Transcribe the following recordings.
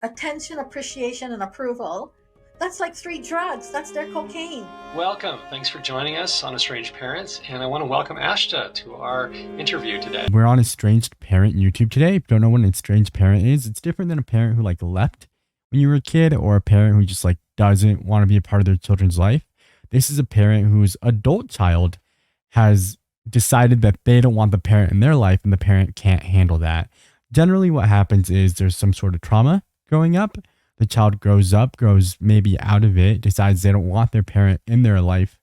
attention, appreciation, and approval. That's like 3 drugs. That's their cocaine. Welcome. Thanks for joining us on Estranged Parents, and I want to welcome Ashta to our interview today. We're on Estranged Parent YouTube today. If you don't know what an estranged parent is, it's different than a parent who left when you were a kid or a parent who just doesn't want to be a part of their children's life. This is a parent whose adult child has decided that they don't want the parent in their life and the parent can't handle that. Generally what happens is there's some sort of trauma growing up. The child grows up, grows maybe out of it, decides they don't want their parent in their life,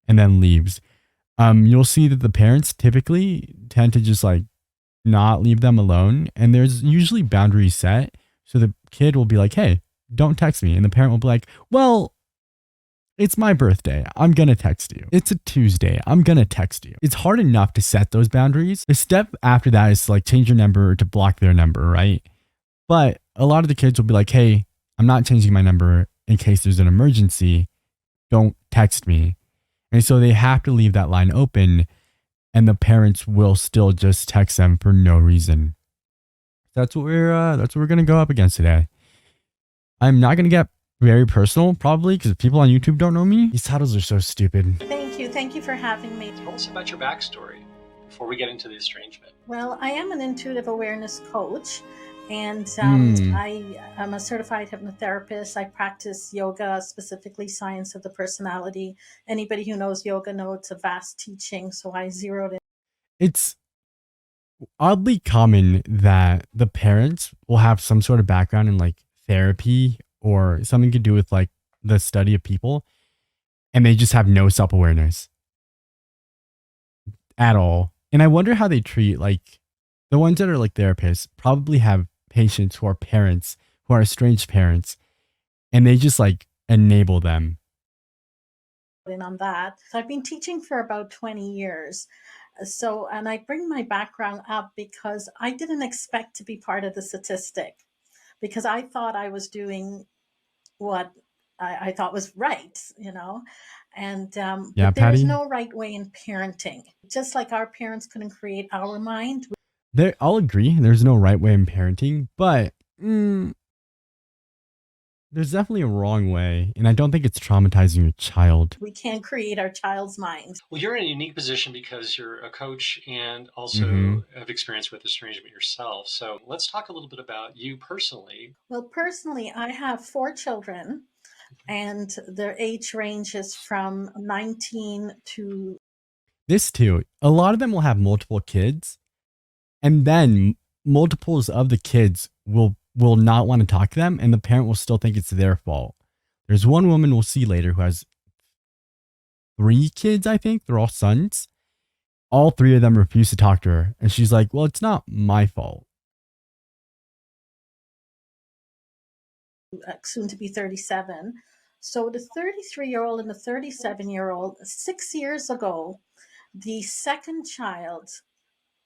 and then leaves. You'll see that the parents typically tend to just not leave them alone. And there's usually boundaries set. So the kid will be like, hey, don't text me. And the parent will be like, well, it's my birthday. I'm going to text you. It's a Tuesday. I'm going to text you. It's hard enough to set those boundaries. The step after that is to change your number or to block their number, right? But a lot of the kids will be like, hey, I'm not changing my number in case there's an emergency. Don't text me. And so they have to leave that line open, and the parents will still just text them for no reason. That's what we're gonna go up against today. I'm not gonna get very personal, probably, because people on YouTube don't know me. These titles are so stupid. Thank you for having me. Tell us about your backstory before we get into the estrangement. Well, I am an intuitive awareness coach, and I am a certified hypnotherapist. I practice yoga, specifically science of the personality. Anybody who knows yoga knows it's a vast teaching, so I zeroed in. It's oddly common that the parents will have some sort of background in therapy or something to do with the study of people, and they just have no self-awareness at all. And I wonder how they treat the ones that are therapists probably have patients who are parents, who are estranged parents, and they just enable them. In on that. So I've been teaching for about 20 years. So, and I bring my background up because I didn't expect to be part of the statistic, because I thought I was doing what I thought was right, and Yeah, but there is Patty? no right way in parenting. Just like our parents couldn't create our mind, I'll agree. There's no right way in parenting, but there's definitely a wrong way, and I don't think it's traumatizing your child. we can't create our child's mind. Well, you're in a unique position because you're a coach and also have experience with estrangement yourself. So let's talk a little bit about you personally. Well, personally, I have 4 children, and their age ranges from 19 to. This too, a lot of them will have multiple kids, and then multiples of the kids will not want to talk to them, and the parent will still think it's their fault. There's one woman we'll see later who has 3 kids, I think. They're all sons. All 3 of them refuse to talk to her, and she's like, well, it's not my fault. Soon to be 37. So the 33-year-old and the 37-year-old, 6 years ago, the second child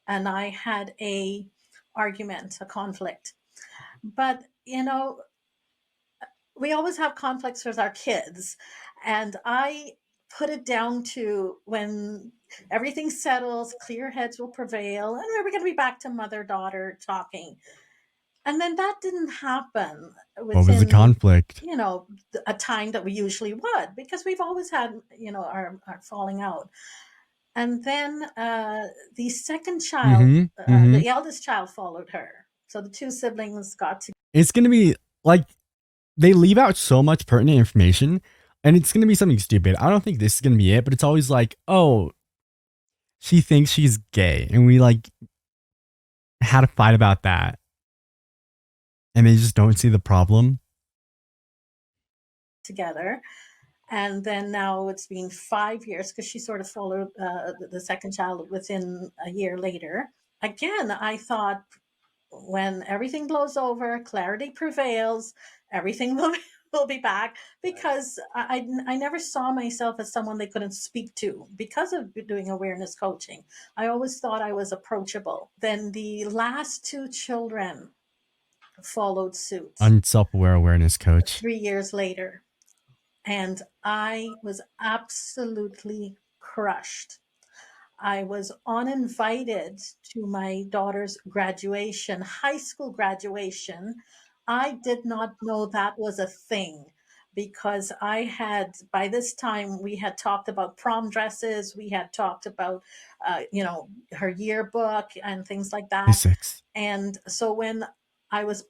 and I had a argument, a conflict. But we always have conflicts with our kids, and I put it down to when everything settles, clear heads will prevail, and we're going to be back to mother-daughter talking. And then that didn't happen What was the within, conflict? a time that we usually would, because we've always had, our falling out. And then the second child, the eldest child, followed her. So the 2 siblings got to. It's going to be they leave out so much pertinent information, and it's going to be something stupid. I don't think this is going to be it, but it's always oh, she thinks she's gay, and we had a fight about that. And they just don't see the problem. Together. And then now it's been 5 years, because she sort of followed the second child within a year later. Again, I thought when everything blows over, clarity prevails, everything will be back, because I never saw myself as someone they couldn't speak to because of doing awareness coaching. I always thought I was approachable. Then the last 2 children followed suit. Unself-aware awareness coach. 3 years later. And I was absolutely crushed. I was uninvited to my daughter's graduation, high school graduation. I did not know that was a thing, because I had, by this time, we had talked about prom dresses, we had talked about, her yearbook and things like that. Physics. And so when I was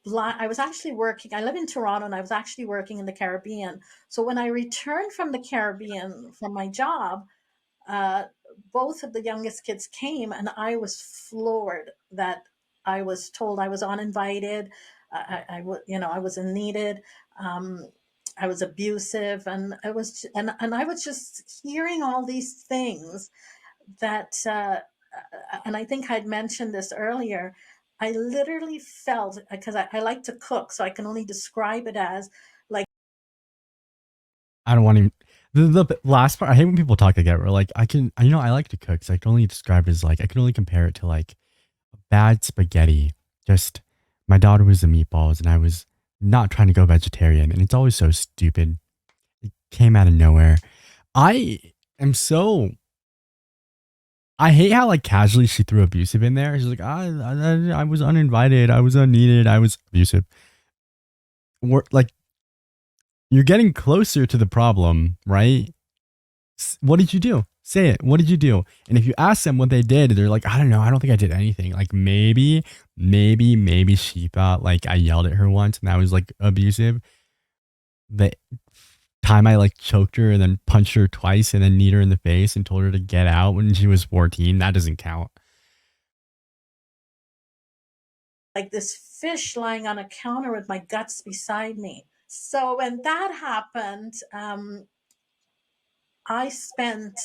actually working. I live in Toronto, and I was actually working in the Caribbean. So when I returned from the Caribbean from my job, uh, both of the youngest kids came, and I was floored that I was told I was uninvited. I wasn't needed. Um, I was abusive, and I was just hearing all these things that, and I think I'd mentioned this earlier. I literally felt, because I like to cook, so I can only describe it as like I don't want to. The last part, I hate when people talk like that. Where like I like to cook. So I can only describe it as like I can only compare it to like bad spaghetti. Just my daughter was the meatballs, and I was not trying to go vegetarian, and it's always so stupid. It came out of nowhere. I am so. I hate how like casually she threw abusive in there. She's like, I was uninvited. I was unneeded. I was abusive. Like you're getting closer to the problem, right? What did you do? Say it. What did you do? And if you ask them what they did, they're like, I don't know. I don't think I did anything. Like maybe she thought like I yelled at her once and that was like abusive. The time I like choked her and then punched her twice and then kneed her in the face and told her to get out when she was 14, that doesn't count. this fish lying on a counter with my guts beside me. So when that happened, I spent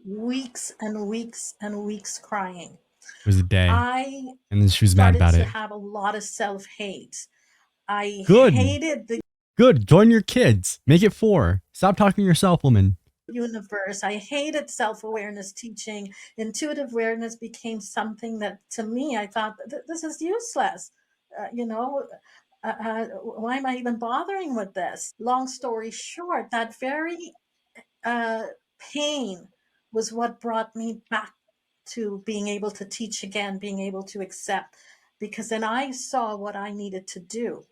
weeks and weeks and weeks crying. It was a day. I And then she was mad started about to it. have a lot of self hate. I Good. hated the Good. Join your kids. Make it 4. Stop talking to yourself, woman. universe. I hated self awareness teaching. Intuitive awareness became something that, to me, I thought, this is useless. Why am I even bothering with this? Long story short, that very uh, pain was what brought me back to being able to teach again, being able to accept, because then I saw what I needed to do,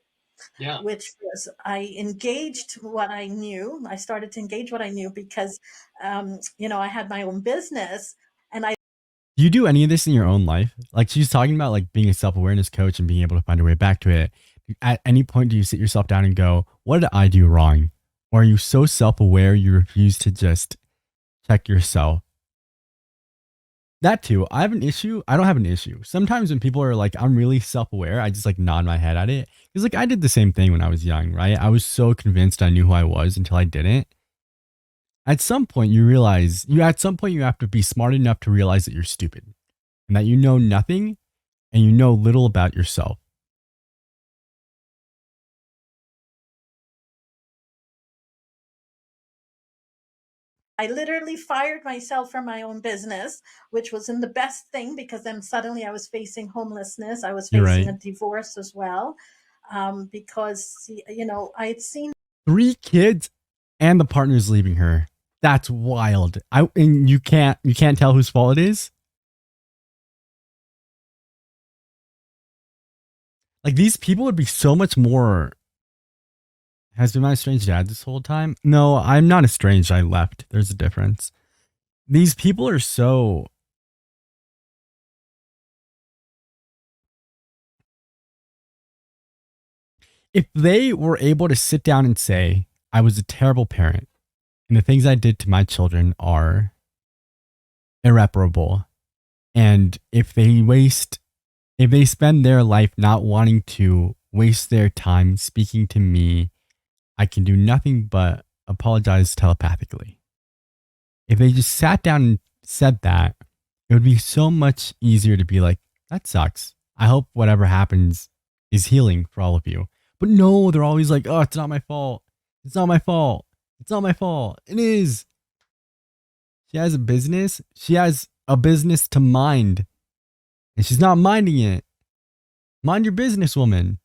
Yeah. which was I engaged what I knew. I started to engage what I knew because, I had my own business, and I Do you do any of this in your own life? Like she's talking about like being a self-awareness coach and being able to find a way back to it. At any point do you sit yourself down and go, what did I do wrong? Or are you so self-aware you refuse to just check yourself? That too. I have an issue. I don't have an issue. Sometimes when people are like, I'm really self-aware, I just like nod my head at it. Because like I did the same thing when I was young, right? I was so convinced I knew who I was until I didn't. At some point you realize you have to be smart enough to realize that you're stupid and that you know nothing and you know little about yourself. literally fired myself from my own business, which wasn't the best thing, because then suddenly I was facing homelessness. I was You're facing right. a divorce as well, because I had seen 3 kids and the partner's leaving her. That's wild. And you can't tell whose fault it is. Like these people would be so much more. Has been my estranged dad this whole time? No, I'm not estranged. I left. There's a difference. These people are so. If they were able to sit down and say, I was a terrible parent and the things I did to my children are irreparable. And if they spend their life not wanting to waste their time speaking to me, I can do nothing but apologize telepathically. If they just sat down and said that, it would be so much easier to be like, that sucks. I hope whatever happens is healing for all of you. But no, they're always like, oh, it's not my fault. It's not my fault. It's not my fault. It is. She has a business. She has a business to mind. And she's not minding it. Mind your business, woman.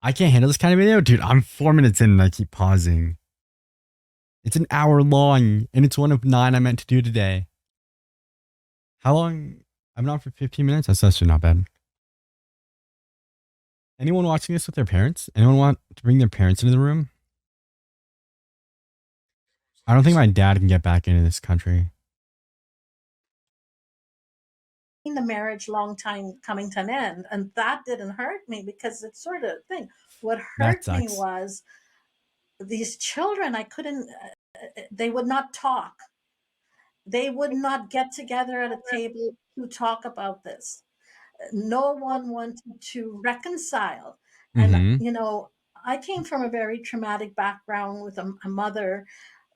I can't handle this kind of video. Dude, I'm 4 minutes in and I keep pausing. It's an hour long and it's one of 9 I meant to do today. How long? I've been on for 15 minutes. That's actually not bad. Anyone watching this with their parents? Anyone want to bring their parents into the room? I don't think my dad can get back into this country. The marriage long time coming to an end, and that didn't hurt me because it's sort of thing. What That hurt me sucks. was these children. I couldn't. They would not talk. They would not get together at a table to talk about this. No one wanted to reconcile. And, Mm-hmm. I came from a very traumatic background with a mother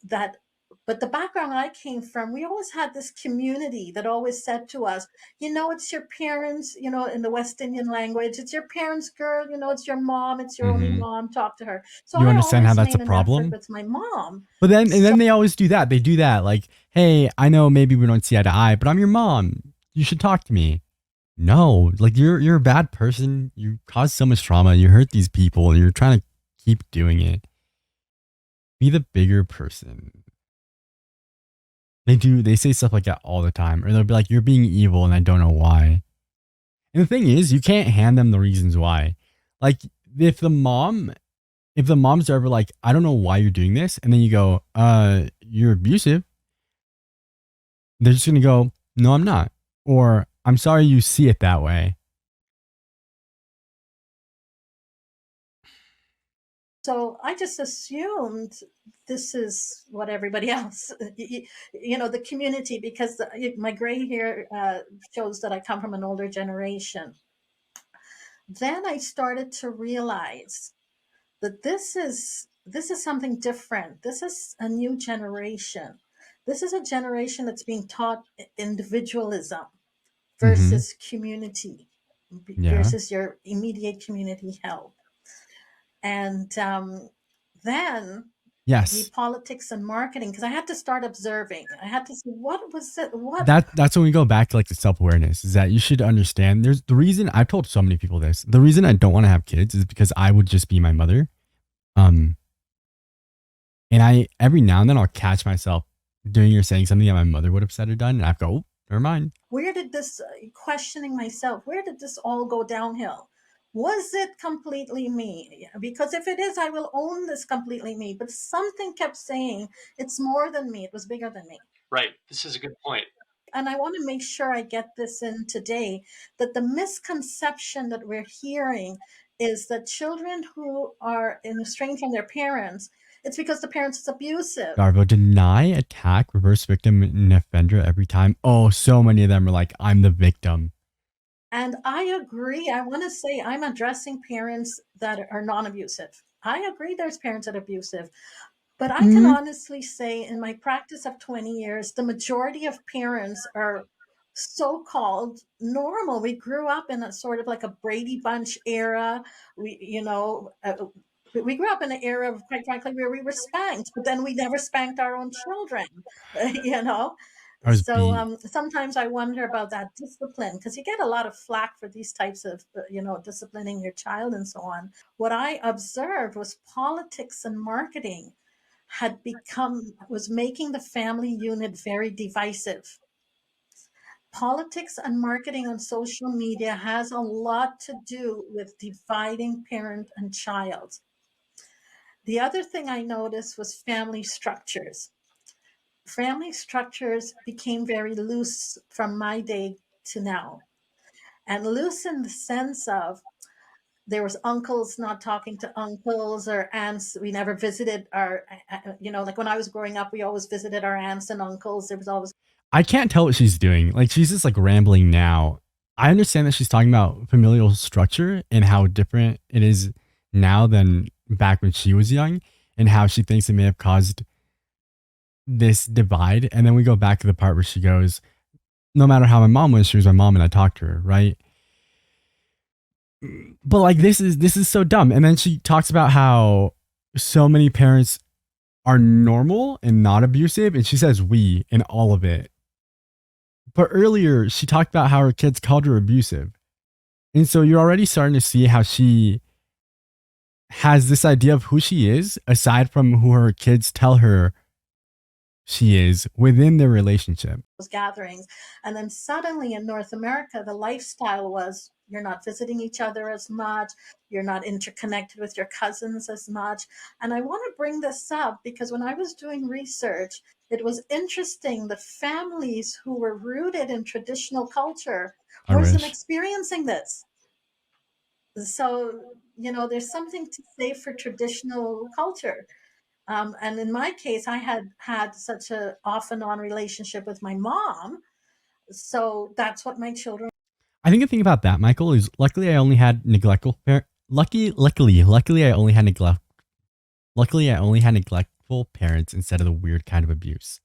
that, but the background I came from, we always had this community that always said to us, it's your parents, in the West Indian language, it's your parents' girl, it's your mom, it's your only Mm-hmm. mom, talk to her. So You I understand how always that's a made an effort problem? with my mom. But then, and So then they always do that. They do that. Like, hey, I know maybe we don't see eye to eye, but I'm your mom. You should talk to me. No, like you're a bad person. You cause so much trauma. You hurt these people. And you're trying to keep doing it. Be the bigger person. They do. They say stuff like that all the time, or they'll be like, "You're being evil," and I don't know why. And the thing is, you can't hand them the reasons why. Like, if the mom, if the mom's ever like, "I don't know why you're doing this," and then you go, you're abusive," they're just gonna go, "No, I'm not," or "I'm sorry you see it that way." So I just assumed this is what everybody else, the community, because my gray hair shows that I come from an older generation. Then I started to realize that this is something different. This is a new generation. This is a generation that's being taught individualism Mm-hmm. versus community, Yeah. versus your immediate community help. And then the Yes. politics and marketing, because I had to start observing. I had to see what was it, what That's when we go back to like the self-awareness, is that you should understand there's the reason I've told so many people this. The reason I don't want to have kids is because I would just be my mother. Um and I every now and then I'll catch myself doing or saying something that my mother would have said or done, and I go, oh, never mind. where did this questioning myself, where did this all go downhill? Was it completely me? Because if it is, I will own this completely me. But something kept saying it's more than me, it was bigger than me. Right. This is a good point. And I want to make sure I get this in today, that the misconception that we're hearing is that children who are estranged from their parents, it's because the parents is abusive. Darvo, deny, attack, reverse victim, and offender every time. Oh, so many of them are like, I'm the victim. And I agree. I want to say I'm addressing parents that are non-abusive. I agree there's parents that are abusive. But I can Mm, honestly say, in my practice of 20 years, the majority of parents are so called normal. We grew up in a sort of like a Brady Bunch era. We grew up in an era of, quite frankly, where we were spanked, but then we never spanked our own children, you know? I was So beat. sometimes I wonder about that discipline, because you get a lot of flack for these types of, disciplining your child and so on. What I observed was politics and marketing was making the family unit very divisive. Politics and marketing on social media has a lot to do with dividing parent and child. The other thing I noticed was family structures. Family structures became very loose from my day to now. And loose in the sense of there was uncles not talking to uncles, or aunts. We never visited our, like when I was growing up, we always visited our aunts and uncles. There was always I can't tell what she's doing. Like, she's just like rambling now. I understand that she's talking about familial structure and how different it is now than back when she was young, and how she thinks it may have caused this divide. And then we go back to the part where she goes, no matter how my mom was, she was my mom and I talked to her, right? But like, this is so dumb. And then she talks about how so many parents are normal and not abusive, and she says we in all of it. But earlier she talked about how her kids called her abusive. And so you're already starting to see how she has this idea of who she is aside from who her kids tell her she is within their relationship. gatherings. And then suddenly in North America, the lifestyle was you're not visiting each other as much, you're not interconnected with your cousins as much. And I want to bring this up because when I was doing research, it was interesting the families who were rooted in traditional culture I wasn't wish. experiencing this. So, there's something to say for traditional culture. And in my case, I had such a off and on relationship with my mom. So that's what my children I think the thing about that, Michael, is luckily I only had neglectful luckily I only had neglectful parents instead of the weird kind of abuse.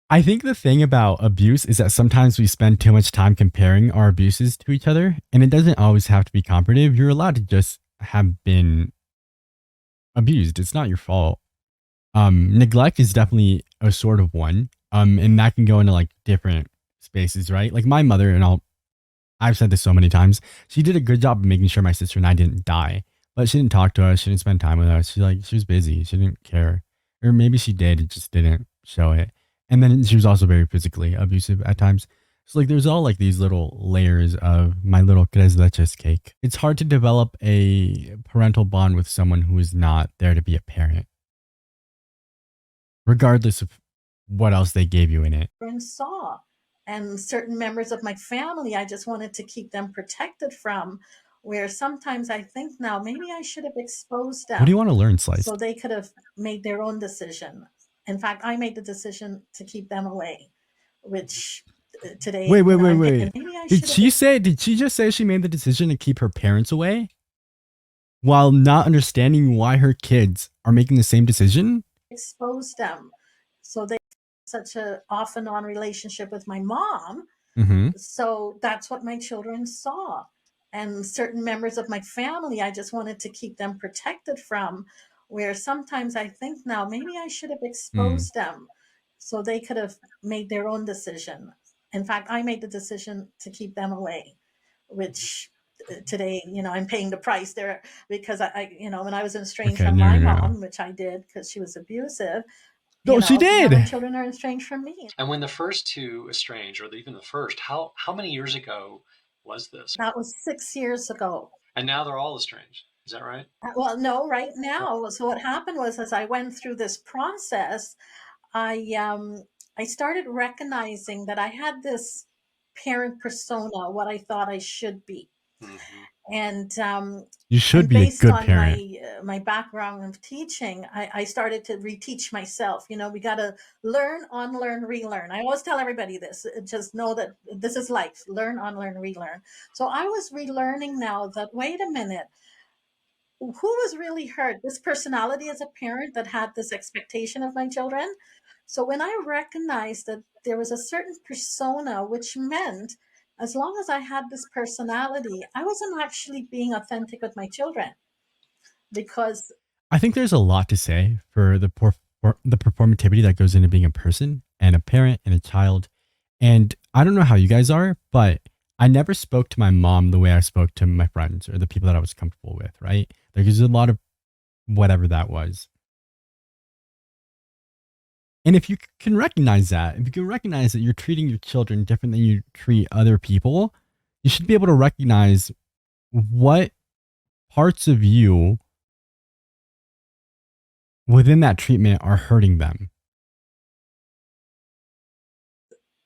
I think the thing about abuse is that sometimes we spend too much time comparing our abuses to each other, and it doesn't always have to be comparative. You're allowed to just have been abused. It's not your fault. Neglect is definitely a sort of one. And that can go into like different spaces, right? Like my mother, and I've said this so many times, she did a good job of making sure my sister and I didn't die, but she didn't talk to us. She didn't spend time with us. She was busy. She didn't care. Or maybe she did, it just didn't show it. And then she was also very physically abusive at times. So like there's all like these little layers of my little tres leches cake. It's hard to develop a parental bond with someone who is not there to be a parent, regardless of what else they gave you in it. saw. And certain members of my family, I just wanted to keep them protected from, where sometimes I think now maybe I should have exposed What do you them want to learn, Slice? so they could have made their own decision. In fact, I made the decision to keep them away, which today. Wait. Maybe I should Did she just say she made the decision to keep her parents away while not understanding why her kids are making the same decision? expose them. So they such a off and on relationship with my mom. Mm-hmm. So that's what my children saw. And certain members of my family, I just wanted to keep them protected from, where sometimes I think now maybe I should have exposed them so they could have made their own decision. In fact, I made the decision to keep them away, which today, I'm paying the price there because when I was estranged from my mom, which I did because she was abusive. No, she did. My children are estranged from me. And when the first two estranged, or even the first, how many years ago was this? That was 6 years ago. And now they're all estranged. Is that right? Well, no, right now. So what happened was, as I went through this process, I started recognizing that I had this parent persona, what I thought I should be. Mm-hmm. And you should be a good parent. Based on my background of teaching, I started to reteach myself. We got to learn, unlearn, relearn. I always tell everybody this. Just know that this is life. Learn, unlearn, relearn. So I was relearning now that, wait a minute, who was really hurt? This personality as a parent that had this expectation of my children. So when I recognized that there was a certain persona, which meant as long as I had this personality, I wasn't actually being authentic with my children, because I think there's a lot to say for the performativity that goes into being a person and a parent and a child. And I don't know how you guys are, but I never spoke to my mom the way I spoke to my friends or the people that I was comfortable with, right? There's a lot of whatever that was. And if you can recognize that, if you can recognize that you're treating your children different than you treat other people, you should be able to recognize what parts of you within that treatment are hurting them.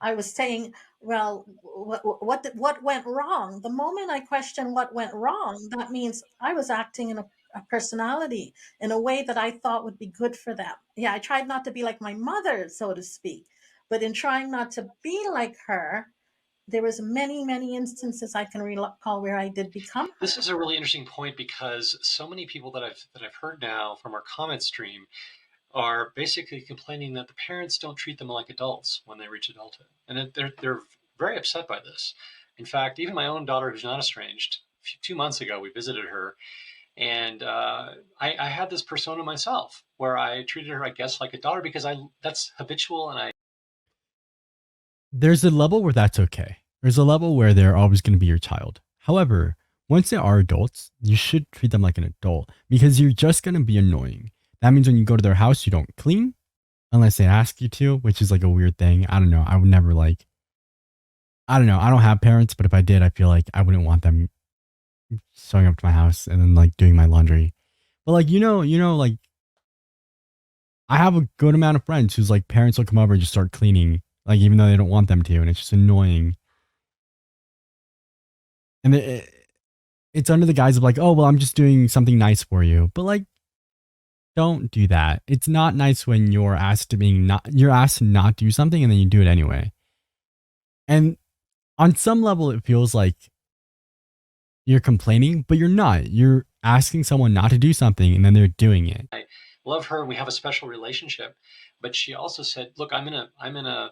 I was saying, well, what went wrong? The moment I question what went wrong, that means I was acting in a personality in a way that I thought would be good for them. Yeah, I tried not to be like my mother, so to speak, but in trying not to be like her, there was many instances I can recall where I did become her. This is a really interesting point, because so many people that I've heard now from our comment stream are basically complaining that the parents don't treat them like adults when they reach adulthood, and they're very upset by this. In fact, even my own daughter, who's not estranged, 2 months ago we visited her, and I had this persona myself where I treated her, I guess, like a daughter because that's habitual, and there's a level where that's okay. There's a level where they're always going to be your child. However, once they are adults, you should treat them like an adult, because you're just going to be annoying. That means when you go to their house, you don't clean unless they ask you to, which is like a weird thing. I don't know. I would never I don't know. I don't have parents, but if I did, I feel like I wouldn't want them showing up to my house and then like doing my laundry. But like like I have a good amount of friends whose like parents will come over and just start cleaning, like even though they don't want them to, and it's just annoying. And it's under the guise of like, oh well, I'm just doing something nice for you, but like, don't do that. It's not nice when you're asked to not do something and then you do it anyway. And on some level, it feels like you're complaining, but you're not. You're asking someone not to do something and then they're doing it. I love her and we have a special relationship, but she also said, look, I'm in an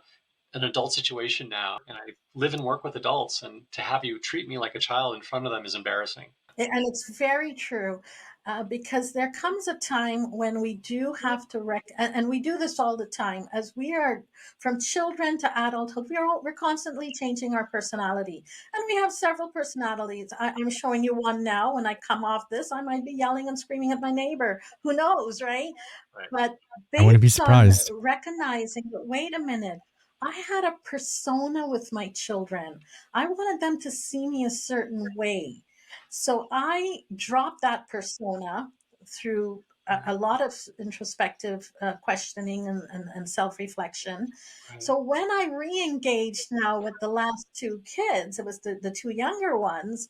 adult situation now and I live and work with adults, and to have you treat me like a child in front of them is embarrassing. And it's very true, because there comes a time when we do have to and we do this all the time as we are from children to adulthood. We're constantly changing our personality, and we have several personalities. I'm showing you one now. When I come off this, I might be yelling and screaming at my neighbor. Who knows, right? Right. But I wouldn't be based on surprised. recognizing that, wait a minute, I had a persona with my children. I wanted them to see me a certain way. So I dropped that persona through a lot of introspective questioning and self reflection. Right. So when I re engaged now with the last two kids, it was the two younger ones,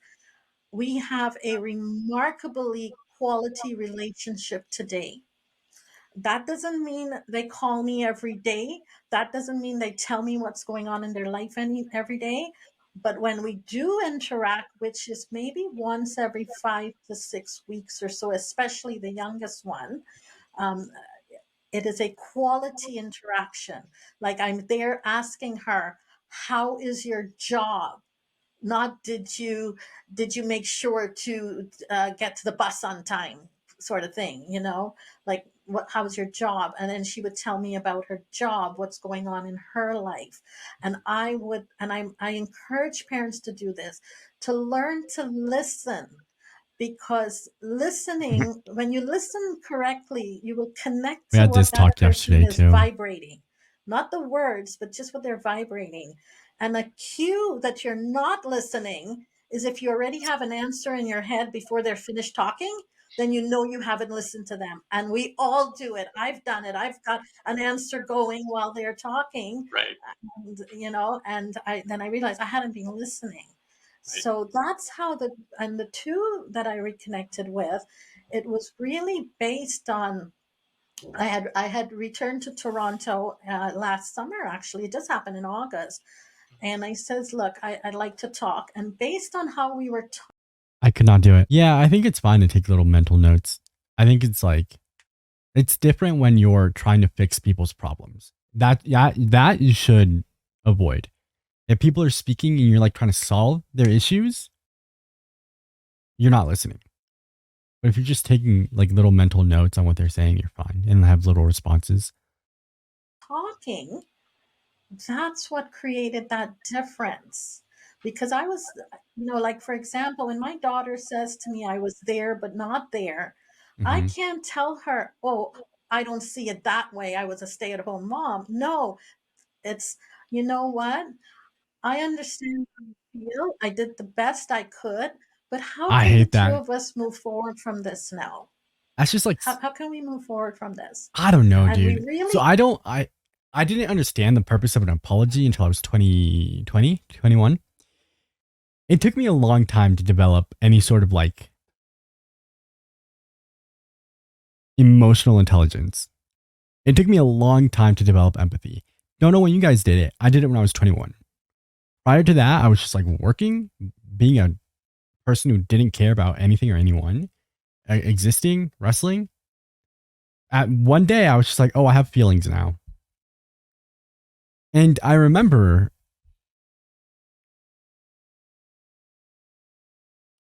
we have a remarkably quality relationship today. That doesn't mean they call me every day. That doesn't mean they tell me what's going on in their life every day. But when we do interact, which is maybe once every 5 to 6 weeks or so, especially the youngest one, um, it is a quality interaction. Like I'm there asking her, how is your job? Not did you make sure to get to the bus on time, sort of thing, like how's your job? And then she would tell me about her job, what's going on in her life. And I encourage parents to do this, to learn to listen, because listening, when you listen correctly, you will connect We to had this what that talk person yesterday is too. vibrating, not the words, but just what they're vibrating. And a cue that you're not listening is if you already have an answer in your head before they're finished talking, then you know you haven't listened to them. And we all do it. I've done it. I've got an answer going while they're talking, Right. and then I realized I hadn't been listening. Right. So that's how the two that I reconnected with, it was really based on, I had returned to Toronto last summer. Actually, it just happened in August, and I says, look, I'd like to talk. And based on how we were I could not do it. Yeah, I think it's fine to take little mental notes. I think it's like it's different when you're trying to fix people's problems. That you should avoid. If people are speaking and you're like trying to solve their issues, you're not listening. But if you're just taking like little mental notes on what they're saying, you're fine and have little responses. talking, that's what created that difference. Because I was, like, for example, when my daughter says to me, I was there, but not there, I Hmm. can't tell her, oh, I don't see it that way. I was a stay at home mom. No, it's, you know what? I understand how you feel. I did the best I could, but how I can the hate two that. of us move forward from this now? That's just like How can we move forward from this? I don't know, And we dude. So really I didn't understand the purpose of an apology until I was 21. It took me a long time to develop any sort of like emotional intelligence. It took me a long time to develop empathy. Don't know when you guys did it. I did it when I was 21. Prior to that, I was just like working, being a person who didn't care about anything or anyone, existing, wrestling. At one day, I was just like, oh, I have feelings now. And I remember,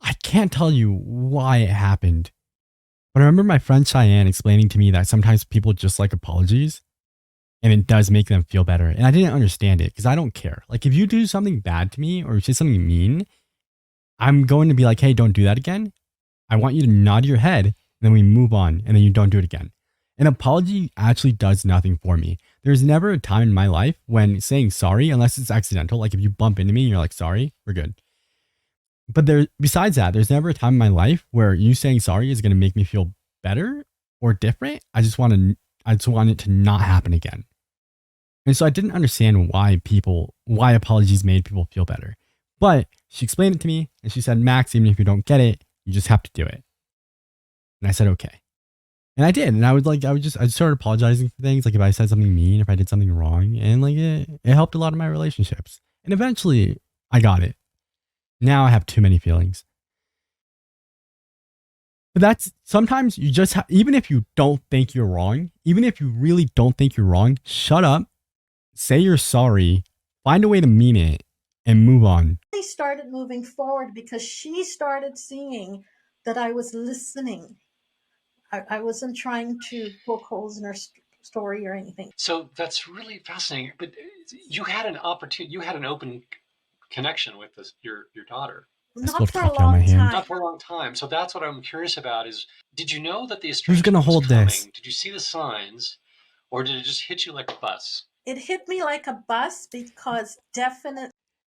I can't tell you why it happened, but I remember my friend Cheyenne explaining to me that sometimes people just like apologies and it does make them feel better. And I didn't understand it because I don't care. Like if you do something bad to me or say something mean, I'm going to be like, hey, don't do that again. I want you to nod your head and then we move on and then you don't do it again. An apology actually does nothing for me. There's never a time in my life when saying sorry, unless it's accidental, like if you bump into me and you're like, sorry, we're good. But besides that, there's never a time in my life where you saying sorry is going to make me feel better or different. I just want it to not happen again. And so I didn't understand why apologies made people feel better. But she explained it to me and she said, Max, even if you don't get it, you just have to do it. And I said, okay. And I did. And I started apologizing for things. Like if I said something mean, if I did something wrong, and like it helped a lot of my relationships. And eventually I got it. Now I have too many feelings. But that's sometimes you just, even if you don't think you're wrong, even if you really don't think you're wrong, shut up, say you're sorry, find a way to mean it, and move on. I started moving forward because she started seeing that I was listening. I wasn't trying to poke holes in her story or anything. So that's really fascinating. But you had an opportunity, you had an open connection with your daughter. I Not spilled for a coffee on my long hand. Not time. for a long time. So that's what I'm curious about is, did you know that the Who's estrangement gonna was hold coming? this? Did you see the signs? Or did it just hit you like a bus? It hit me like a bus because definitely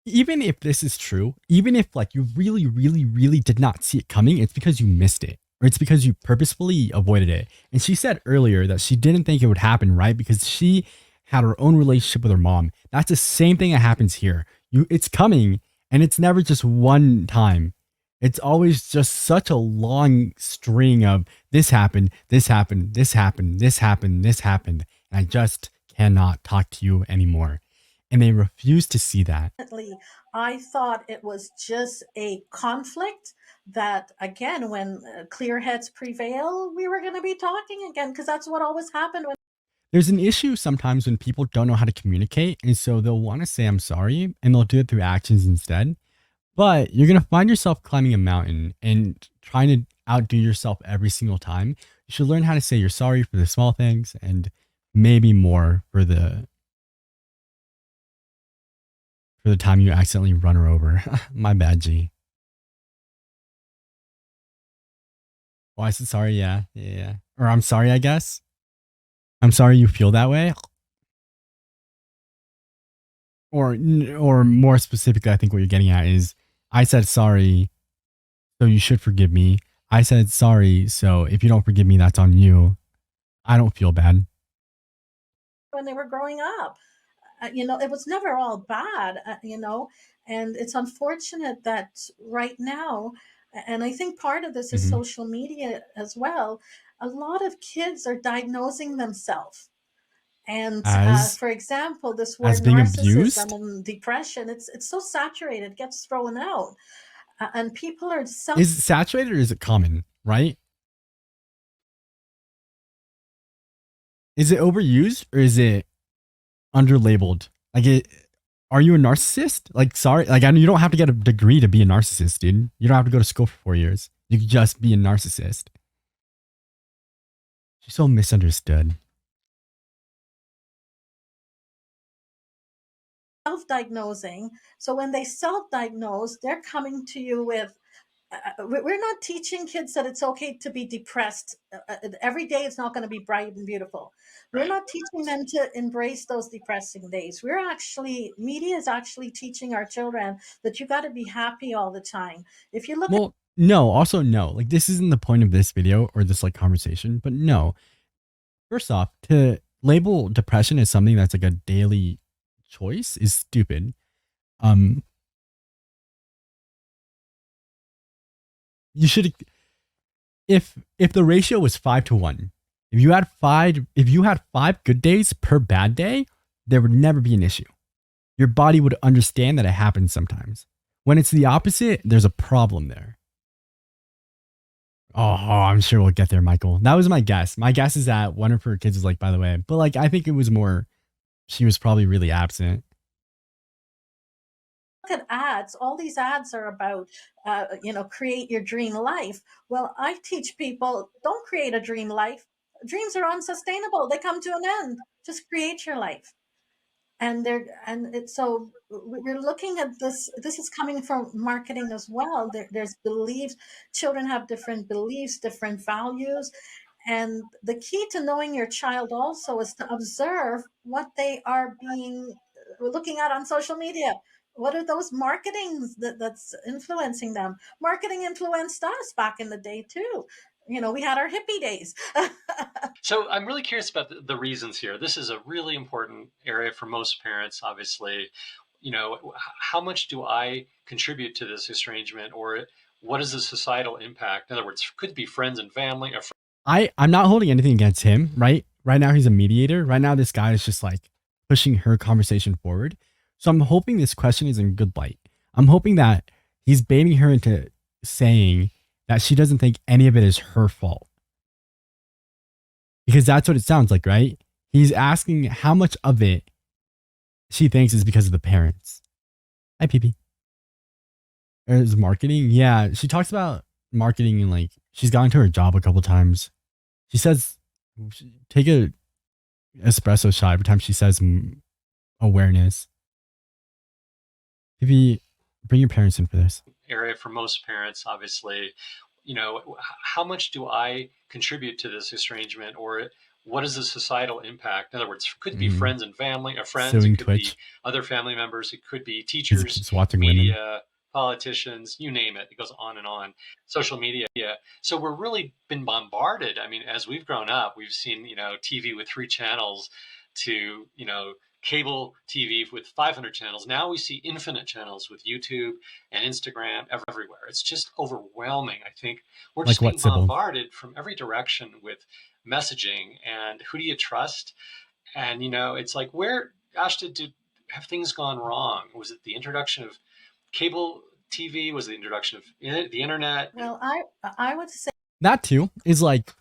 Even if this is true, even if like you really, really, really did not see it coming, it's because you missed it. Or it's because you purposefully avoided it. And she said earlier that she didn't think it would happen, right? Because she had her own relationship with her mom. That's the same thing that happens here. It's coming, and it's never just one time. It's always just such a long string of this happened, this happened, this happened, this happened, this happened. And I just cannot talk to you anymore. And they refuse to see that. I thought it was just a conflict that, again, when clear heads prevail, we were going to be talking again because that's what always happened when There's an issue sometimes when people don't know how to communicate. And so they'll want to say, I'm sorry, and they'll do it through actions instead. But you're going to find yourself climbing a mountain and trying to outdo yourself every single time. You should learn how to say you're sorry for the small things and maybe more for the time you accidentally run her over. My bad, G. Oh, I said sorry. Yeah. Yeah. Or I'm sorry, I guess. I'm sorry you feel that way. Or more specifically, I think what you're getting at is I said sorry, so you should forgive me. I said sorry, so if you don't forgive me, that's on you. I don't feel bad. they were growing up. It was never all bad, and it's unfortunate that right now, and I think part of this is Mhm. social media as well, a lot of kids are diagnosing themselves. And As for example, this as word being narcissism abused? and depression, it's so saturated, it gets thrown out. And people are self Is it saturated or is it common, right? Is it overused or is it underlabeled? Are you a narcissist? Like, sorry, like I know you don't have to get a degree to be a narcissist, dude. You don't have to go to school for 4 years. You can just be a narcissist. She's so misunderstood. self-diagnosing. So when they self-diagnose, they're coming to you with we're not teaching kids that it's okay to be depressed. Every day it's not going to be bright and beautiful. We're Right. not teaching them to embrace those depressing days. Media is actually teaching our children that you got to be happy all the time. If you look at Well, no, also no. Like this isn't the point of this video or this like conversation, but no. First off, to label depression as something that's like a daily choice is stupid. Um you should if the ratio was 5 to 1, if you had 5 good days per bad day, there would never be an issue. Your body would understand that it happens sometimes. When it's the opposite, there's a problem there. Oh, I'm sure we'll get there, Michael. That was my guess. My guess is that one of her kids was like, by the way, but like I think it was more she was probably really absent. at ads, all these ads are about, create your dream life. Well, I teach people, don't create a dream life. Dreams are unsustainable. They come to an end. Just create your life. So we're looking at this is coming from marketing as well. There's beliefs. Children have different beliefs, different values, And the key to knowing your child also is to observe what they are looking at on social media. What are those marketings that's influencing them? Marketing influenced us back in the day too. We had our hippie days. So I'm really curious about the reasons here. This is a really important area for most parents, obviously. How much do I contribute to this estrangement, or what is the societal impact? In other words, could it be friends and family? I'm not holding anything against him, right? Right now he's a mediator. Right now this guy is just like pushing her conversation forward. So I'm hoping this question is in good light. I'm hoping that he's baiting her into saying that she doesn't think any of it is her fault. Because that's what it sounds like, right? He's asking how much of it she thinks is because of the parents. Hi, PP. Is marketing? Yeah, she talks about marketing and like she's gotten to her job a couple times. She says, take a espresso shot every time she says awareness. PP, bring your parents in for this. Area for most parents, obviously. How much do I contribute to this estrangement, or what is the societal impact? In other words, could it be friends and family, or friends, Suing it could Twitch. be other family members, it could be He teachers, keeps watching media, women. politicians, you name it. It goes on and on. Social media. So we're really been bombarded. I mean, as we've grown up, we've seen, TV with 3 channels to, cable TV with 500 channels. Now we see infinite channels with YouTube and Instagram everywhere. It's just overwhelming. I think we're just being bombarded from every direction with messaging. And who do you trust? And, it's like, where, Ashta, have things gone wrong? Was it the introduction of cable TV? Was it the introduction of the internet? Well, I would say that too is like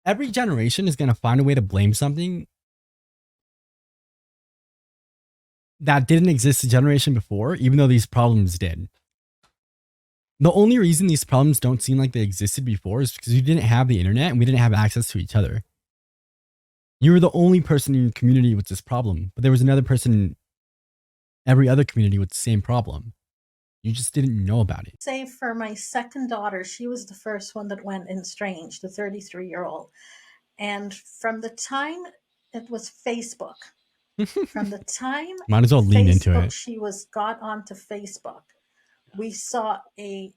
every generation is going to find a way to blame something that didn't exist the generation before, even though these problems did. The only reason these problems don't seem like they existed before is because we didn't have the internet and we didn't have access to each other. You were the only person in your community with this problem, but there was another person in every other community with the same problem. You just didn't know about it. Say for my second daughter, she was the first one that went estranged, the 33-year-old. And from the time it was Facebook, from the time might as well lean into it. She got onto Facebook, we saw a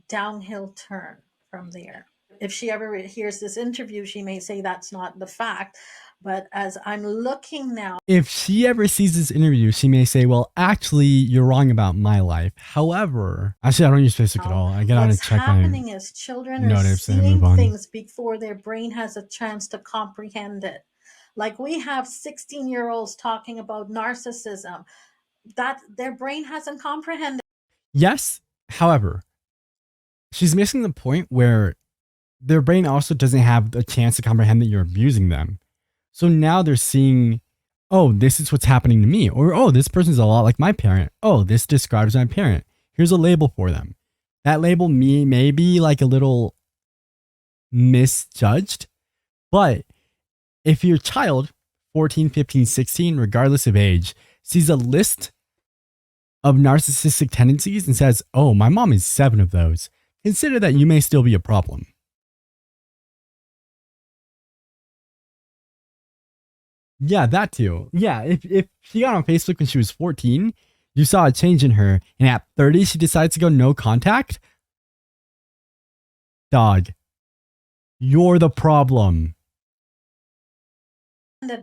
downhill turn from there. If she ever hears this interview, she may say that's not the fact. But as I'm looking now, if she ever sees this interview, she may say, well, actually, you're wrong about my life. However, actually, I don't use Facebook at all. I get on and check my happening is children are seeing things before their brain has a chance to comprehend it. Like we have 16-year-olds talking about narcissism that their brain hasn't comprehended. Yes. However, she's missing the point where their brain also doesn't have a chance to comprehend that you're abusing them. So now they're seeing, oh, this is what's happening to me. Or, oh, this person's a lot like my parent. Oh, this describes my parent. Here's a label for them. That label may be like a little misjudged. But if your child, 14, 15, 16, regardless of age, sees a list of narcissistic tendencies and says, oh, my mom is 7 of those, consider that you may still be a problem. Yeah, that too. Yeah, if she got on Facebook when she was 14, you saw a change in her, and at 30 she decides to go no contact? Dog, you're the problem.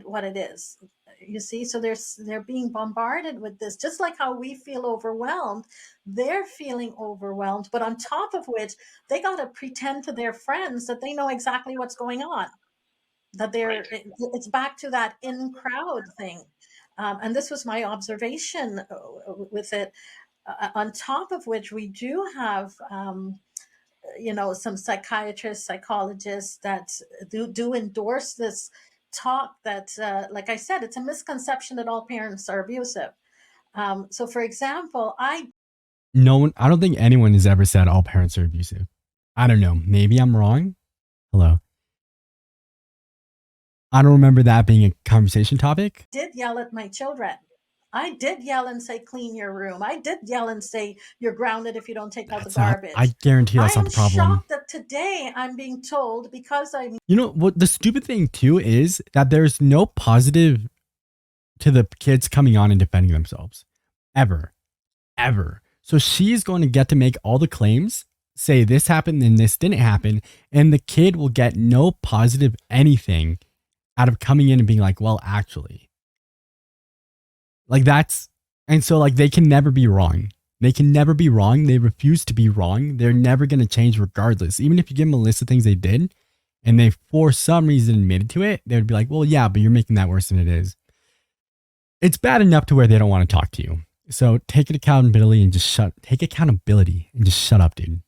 What it is, you see, so they're being bombarded with this, just like how we feel overwhelmed. They're feeling overwhelmed, but on top of which they got to pretend to their friends that they know exactly what's going on, that it's back to that in crowd thing. And this was my observation with it. On top of which we do have some psychiatrists, psychologists that do endorse this talk that, like I said, it's a misconception that all parents are abusive. So, for example, I don't think anyone has ever said all parents are abusive. I don't know. Maybe I'm wrong. Hello. I don't remember that being a conversation topic. Did yell at my children. I did yell and say, clean your room. I did yell and say, you're grounded if you don't take out the That's not, garbage. I guarantee I that's not am the problem. shocked that today I'm being told because I'm. You know what the stupid thing too is that there's no positive to the kids coming on and defending themselves. Ever. Ever. So she's going to get to make all the claims, say this happened and this didn't happen, and the kid will get no positive anything out of coming in and being like, well, actually. Like that's, and so like they can never be wrong. They can never be wrong. They refuse to be wrong. They're never going to change regardless. Even if you give them a list of things they did and they for some reason admitted to it, they would be like, well, yeah, but you're making that worse than it is. It's bad enough to where they don't want to talk to you. So take accountability and just take accountability and just shut up, dude.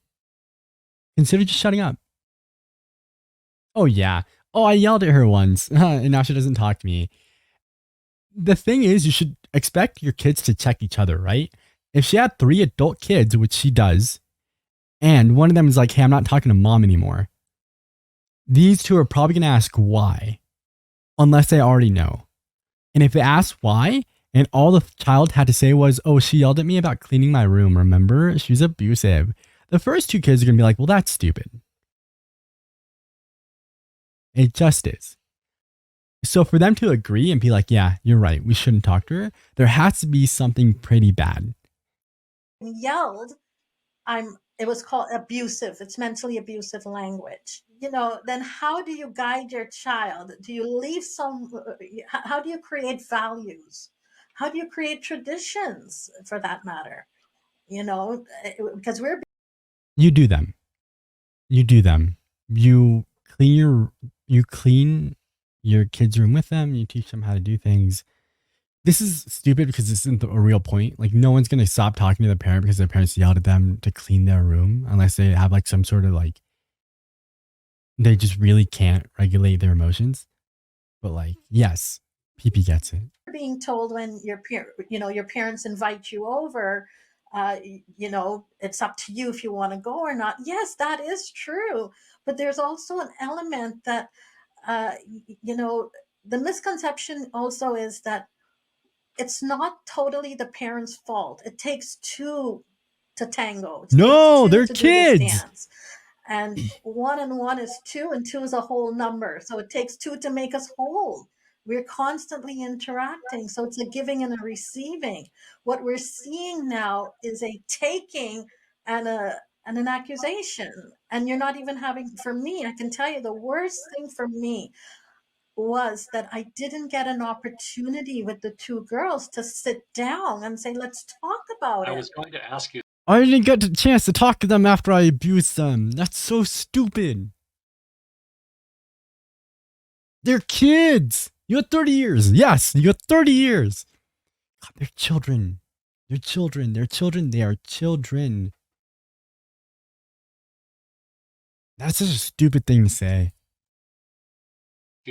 Consider just shutting up. Oh, yeah. Oh, I yelled at her once and now she doesn't talk to me. The thing is, you should expect your kids to check each other, right? If she had 3 adult kids, which she does, and one of them is like, hey, I'm not talking to mom anymore, these 2 are probably going to ask why, unless they already know. And if they ask why, and all the child had to say was, oh, she yelled at me about cleaning my room, remember? She's abusive. The first 2 kids are going to be like, well, that's stupid. It just is. So for them to agree and be like, yeah, you're right, we shouldn't talk to her, there has to be something pretty bad. Yelled, it was called abusive. It's mentally abusive language. Then how do you guide your child? Do you leave how do you create values? How do you create traditions for that matter? Because You do them. You do them. You clean your kids' room with them. You teach them how to do things. This is stupid because this isn't a real point. Like no one's going to stop talking to their parent because their parents yelled at them to clean their room unless they have like some sort of like, they just really can't regulate their emotions. But like, yes, PP gets it. being told when your parents invite you over, it's up to you if you want to go or not. Yes, that is true. But there's also an element that, uh, the misconception also is that it's not totally the parents' fault. It takes 2 to tango. It takes No, 2 they're to do this kids. dance. And 1 and 1 is 2, and 2 is a whole number. So it takes 2 to make us whole. We're constantly interacting. So it's a giving and a receiving. What we're seeing now is a taking and an accusation. And you're not even having, for me, I can tell you the worst thing for me was that I didn't get an opportunity with the 2 girls to sit down and say, let's talk about I it. was going to ask you. I didn't get a chance to talk to them after I abused them. That's so stupid. They're kids. You had 30 years. Yes, you had 30 years. God, they're children. They're children. They're children. They are children. That's such a stupid thing to say.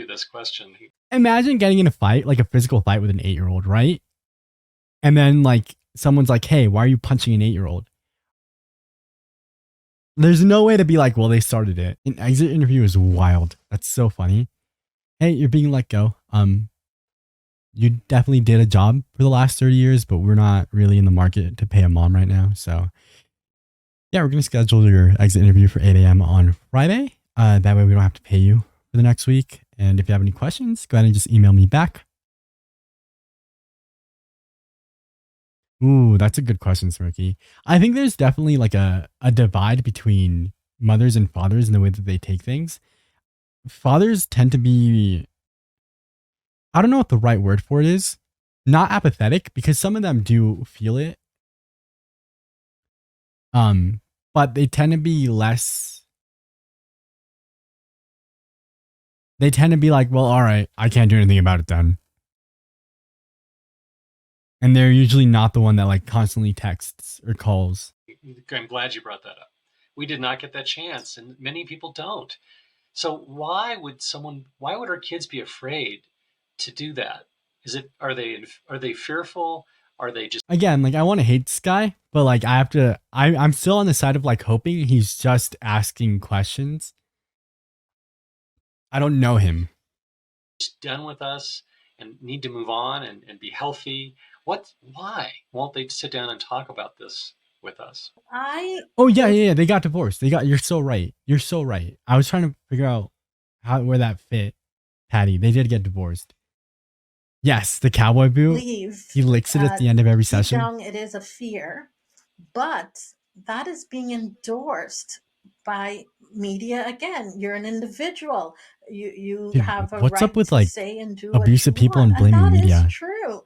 This question. Imagine getting in a fight, like a physical fight with an 8-year-old, right? And then like someone's like, hey, why are you punching an 8-year-old? There's no way to be like, well, they started it. An exit interview is wild. That's so funny. Hey, you're being let go. You definitely did a job for the last 30 years, but we're not really in the market to pay a mom right now. So yeah, we're going to schedule your exit interview for 8 a.m. on Friday. That way we don't have to pay you for the next week. And if you have any questions, go ahead and just email me back. Ooh, that's a good question, Smokey. I think there's definitely like a divide between mothers and fathers in the way that they take things. Fathers tend to be, I don't know what the right word for it is, not apathetic, because some of them do feel it. But they tend to be less, they tend to be like, well, all right, I can't do anything about it then. And they're usually not the one that like constantly texts or calls. I'm glad you brought that up. We did not get that chance, and many people don't. So why would our kids be afraid to do that? Are they fearful? Are they just, Again, like I want to hate this guy, but like I'm still on the side of like hoping he's just asking questions. I don't know him. done with us and need to move on and be healthy? Why won't they sit down and talk about this with us? I Oh yeah, believe yeah, yeah. They got divorced. You're so right. You're so right. I was trying to figure out where that fit, Patty. They did get divorced. Yes, the cowboy boot. He licks it at the end of every deep session. down it is a fear, but that is being endorsed by media. Again, you're an individual, you Dude, have a what's up right with to like say and do what you abusive people want, and and blaming that is media? true.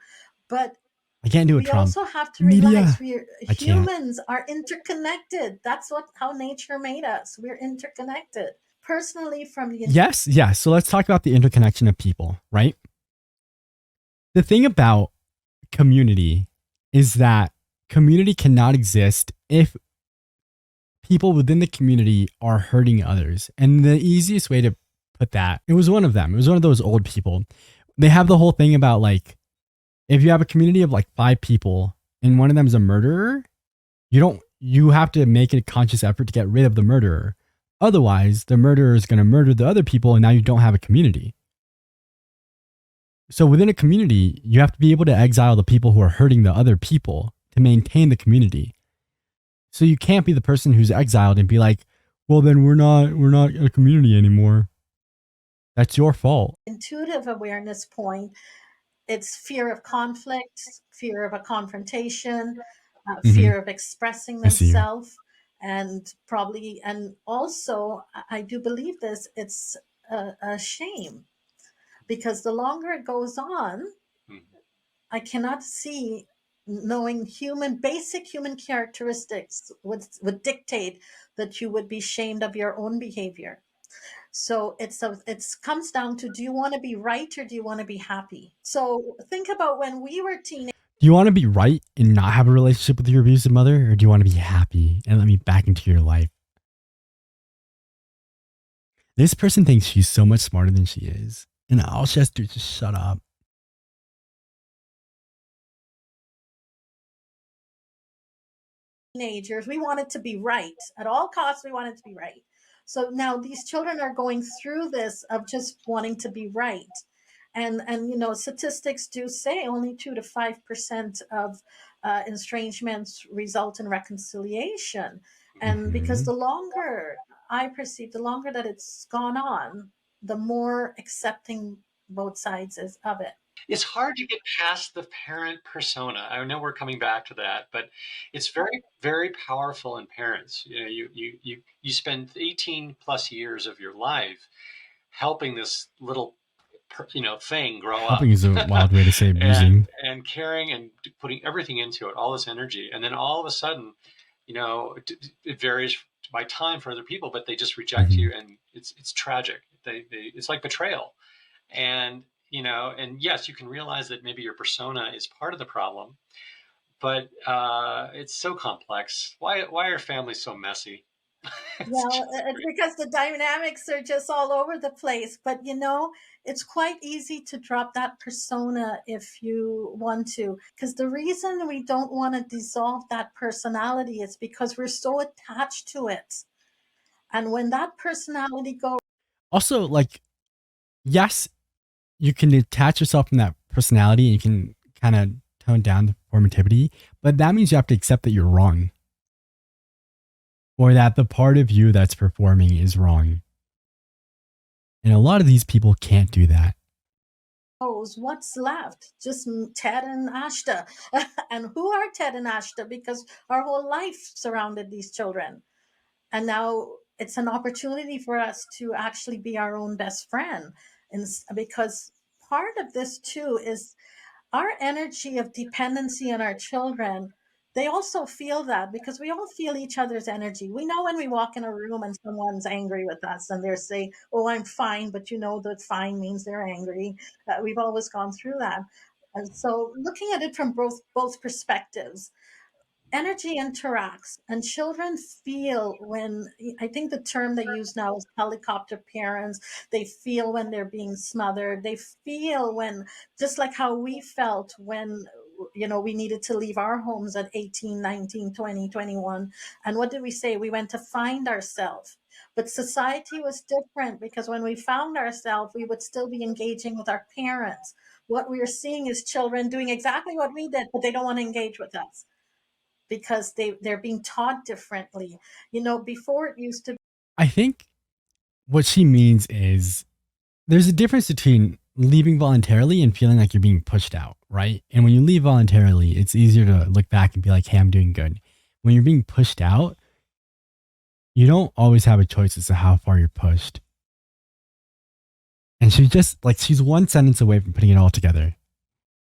But I can't do a we Trump. also have to realize Media. we're I can't. humans are interconnected. That's what how nature made us. We're interconnected. Personally, from the Yes, yes. So let's talk about the interconnection of people, right? The thing about community is that community cannot exist if people within the community are hurting others. And the easiest way to put that, it was one of them. It was one of those old people. They have the whole thing about like, if you have a community of like 5 people and one of them is a murderer, you have to make a conscious effort to get rid of the murderer. Otherwise, the murderer is going to murder the other people and now you don't have a community. So within a community, you have to be able to exile the people who are hurting the other people to maintain the community. So you can't be the person who's exiled and be like, well, then we're not a community anymore. That's your fault. intuitive awareness point, it's fear of conflict, fear of a confrontation, Mm-hmm. fear of expressing I see you. themselves, and probably, and also, I do believe this, it's a shame, because the longer it goes on, Mhm. I cannot see, knowing basic human characteristics would dictate that you would be shamed of your own behavior. So it's comes down to, do you want to be right or do you want to be happy? So think about when we were teenagers. Do you want to be right and not have a relationship with your abusive mother, or do you want to be happy and let me back into your life? This person thinks she's so much smarter than she is, and all she has to do is just shut up. Teenagers, we wanted to be right at all costs. We wanted to be right. So now these children are going through this of just wanting to be right. And statistics do say only 2 to 5% of estrangements result in reconciliation. And because Mm-hmm. the longer, I perceive, the longer that it's gone on, the more accepting both sides is of it. It's hard to get past the parent persona. I know we're coming back to that, but it's very, very powerful in parents. You know, you spend 18 plus years of your life helping this little thing grow up, Helping is a wild way to say and abusing. caring and putting everything into it, all this energy, and then all of a sudden, it varies by time for other people, but they just reject Mm-hmm. you, and it's tragic. It's like betrayal. And yes, you can realize that maybe your persona is part of the problem, but it's so complex. Why are families so messy? It's Well, just it's because the dynamics are just all over the place. But it's quite easy to drop that persona if you want to. Because the reason we don't want to dissolve that personality is because we're so attached to it. And when that personality goes, Also, like, yes, you can detach yourself from that personality and you can kind of tone down the formativity, but that means you have to accept that you're wrong or that the part of you that's performing is wrong. And a lot of these people can't do that. what's left? Just Ted and Ashta. And who are Ted and Ashta? Because our whole life surrounded these children. And now it's an opportunity for us to actually be our own best friend. And because part of this too is our energy of dependency on our children. They also feel that, because we all feel each other's energy. We know when we walk in a room and someone's angry with us and they're saying, oh, I'm fine, but that fine means they're angry. We've always gone through that. And so looking at it from both perspectives, energy interacts, and children feel when, I think the term they use now is helicopter parents. They feel when they're being smothered. They feel when, just like how we felt when we needed to leave our homes at 18, 19, 20, 21. And what did we say? We went to find ourselves. But society was different because when we found ourselves, we would still be engaging with our parents. What we are seeing is children doing exactly what we did, but they don't want to engage with us because they're being taught differently. Before it used to I think what she means is there's a difference between leaving voluntarily and feeling like you're being pushed out, right? And when you leave voluntarily, it's easier to look back and be like, hey, I'm doing good. When you're being pushed out, you don't always have a choice as to how far you're pushed. And she's one sentence away from putting it all together.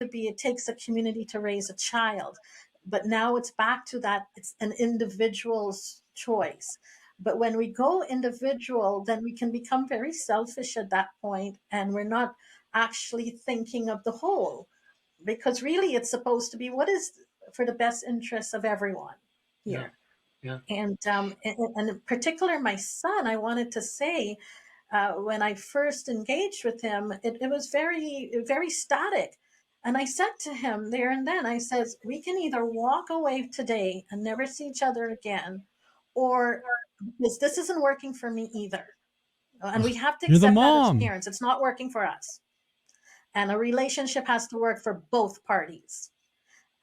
be it takes a community to raise a child, but now it's back to that it's an individual's choice. But when we go individual, then we can become very selfish at that point, and we're not actually thinking of the whole, because really it's supposed to be what is for the best interest of everyone here. Yeah. And in particular, my son, I wanted to say, when I first engaged with him, it was very, very static. And I said to him there and then, I says, we can either walk away today and never see each other again, or this isn't working for me either. And we have to You're the accept that as mom. parents. It's not working for us. And a relationship has to work for both parties.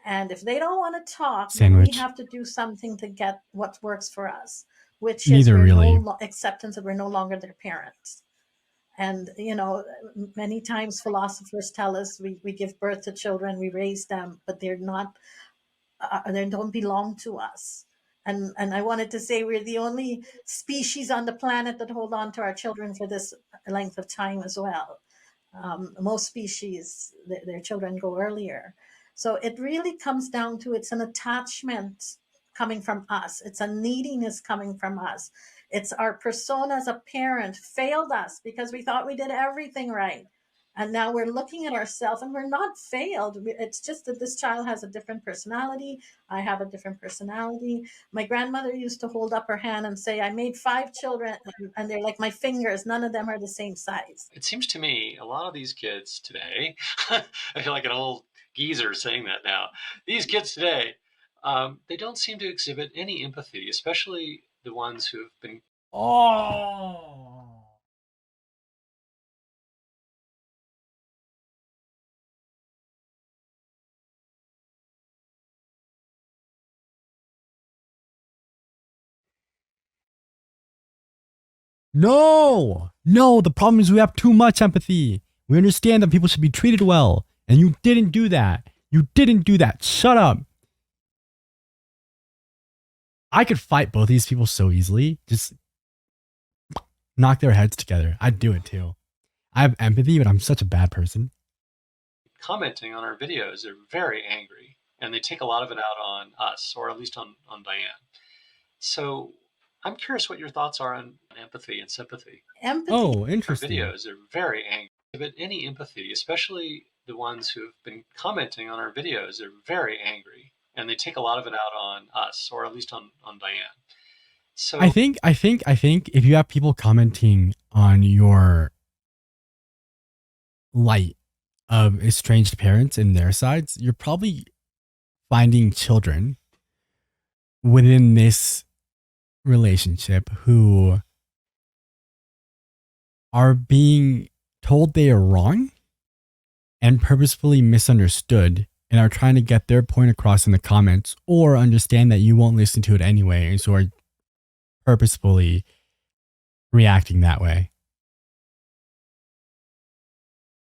And if they don't want to talk, then we Sandwich. have to do something to get what works for us, which is Neither really. acceptance that we're no longer their parents. And, many times philosophers tell us we give birth to children, we raise them, but they're not, they don't belong to us. And I wanted to say we're the only species on the planet that hold on to our children for this length of time as well. Most species, their children go earlier. So it really comes down to it's an attachment coming from us. It's a neediness coming from us. It's our persona as a parent failed us because we thought we did everything right. And now we're looking at ourselves and we're not failed. It's just that this child has a different personality. I have a different personality. My grandmother used to hold up her hand and say, I made 5 children, and they're like my fingers. None of them are the same size. It seems to me a lot of these kids today, I feel like an old geezer saying that now. These kids today, they don't seem to exhibit any empathy, especially the ones who have been. Oh. No, the problem is we have too much empathy. We understand that people should be treated well. And you didn't do that. Shut up. I could fight both these people so easily. Just knock their heads together. I'd do it too. I have empathy, but I'm such a bad person. Commenting on our videos, they're very angry, and they take a lot of it out on us, or at least on Diane. So I'm curious what your thoughts are on empathy and sympathy. Empathy. Oh, interesting. Our videos are very angry. But any empathy, especially the ones who have been commenting on our videos, they're very angry, and they take a lot of it out on us, or at least on Diane. So I think if you have people commenting on your light of estranged parents and their sides, you're probably finding children within this relationship who are being told they are wrong and purposefully misunderstood and are trying to get their point across in the comments, or understand that you won't listen to it anyway, and so are purposefully reacting that way.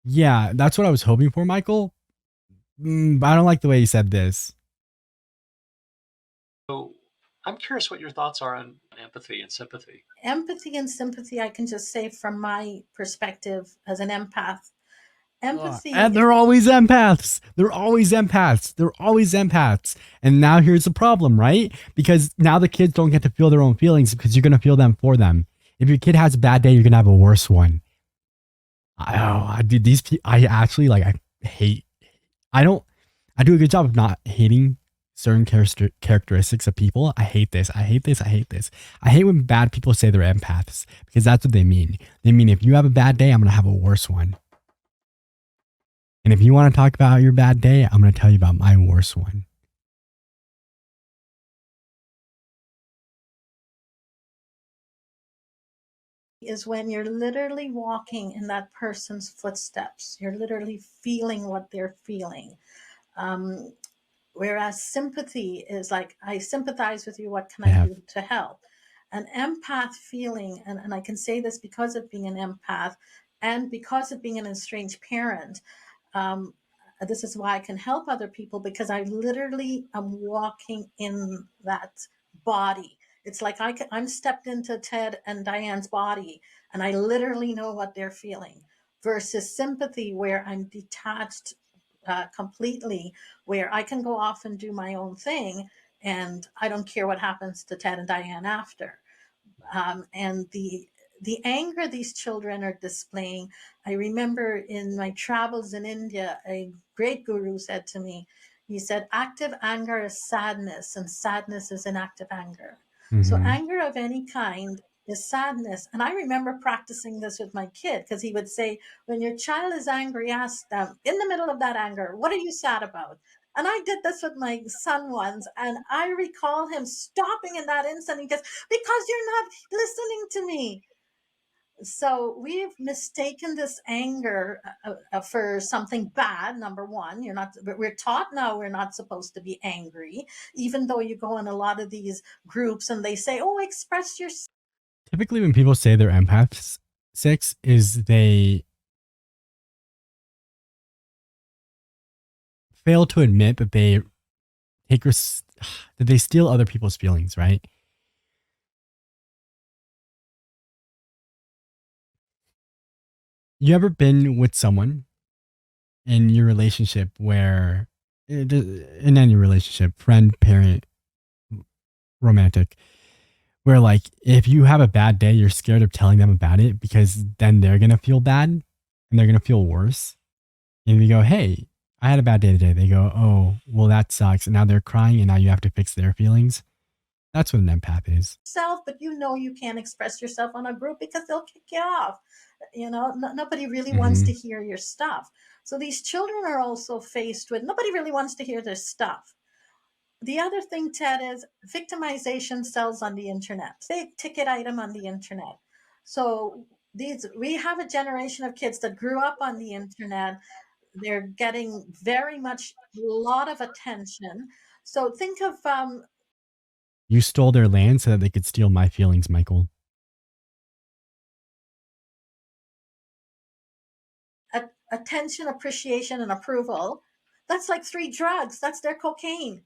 Yeah, that's what I was hoping for, Michael. But I don't like the way you said this. I'm curious what your thoughts are on empathy and sympathy. Empathy and sympathy, I can just say from my perspective as an empath. Empathy. And they're always empaths. And now here's the problem, right? Because now the kids don't get to feel their own feelings because you're going to feel them for them. If your kid has a bad day, you're going to have a worse one. I do a good job of not hating certain characteristics of people. I hate this. I hate when bad people say they're empaths, because that's what they mean. They mean if you have a bad day, I'm going to have a worse one. And if you want to talk about your bad day, I'm going to tell you about my worst one. is when you're literally walking in that person's footsteps. You're literally feeling what they're feeling. Um, Whereas sympathy is like, I sympathize with you, what can I I have. do to help? An empath feeling, and I can say this because of being an empath and because of being an estranged parent, um, this is why I can help other people, because I literally am walking in that body. It's like I'm stepped into Ted and Diane's body, and I literally know what they're feeling. Versus sympathy, where I'm detached completely, where I can go off and do my own thing, and I don't care what happens to Ted and Diane after. And the anger these children are displaying. I remember in my travels in India, a great guru said to me, he said, active anger is sadness, and sadness is inactive anger. So Mm-hmm. anger of any kind is sadness. And I remember practicing this with my kid, because he would say, when your child is angry, ask them in the middle of that anger, what are you sad about? And I did this with my son once, and I recall him stopping in that instant. He goes, because you're not listening to me. So we've mistaken this anger for something bad. Number one, you're not. We're taught now we're not supposed to be angry, even though you go in a lot of these groups and they say, "Oh, express your." Typically, when people say they're empaths, six is they fail to admit that they take that they steal other people's feelings, right? You ever been with someone in your relationship where, in any relationship, friend, parent, romantic, where like if you have a bad day, you're scared of telling them about it because then they're gonna feel bad and they're gonna feel worse. And you go, hey, I had a bad day today. They go, oh, well, that sucks. And now they're crying and now you have to fix their feelings. That's what an empath is. Self, but you know you can't express yourself on a group because they'll kick you off. Nobody really wants Mm-hmm. to hear your stuff. So these children are also faced with nobody really wants to hear their stuff. The other thing, Ted, is victimization sells on the internet. Big ticket item on the internet. So we have a generation of kids that grew up on the internet. They're getting very much a lot of attention. So think of You stole their land so that they could steal my feelings, Michael. attention, appreciation, and approval. That's like three drugs. That's their cocaine.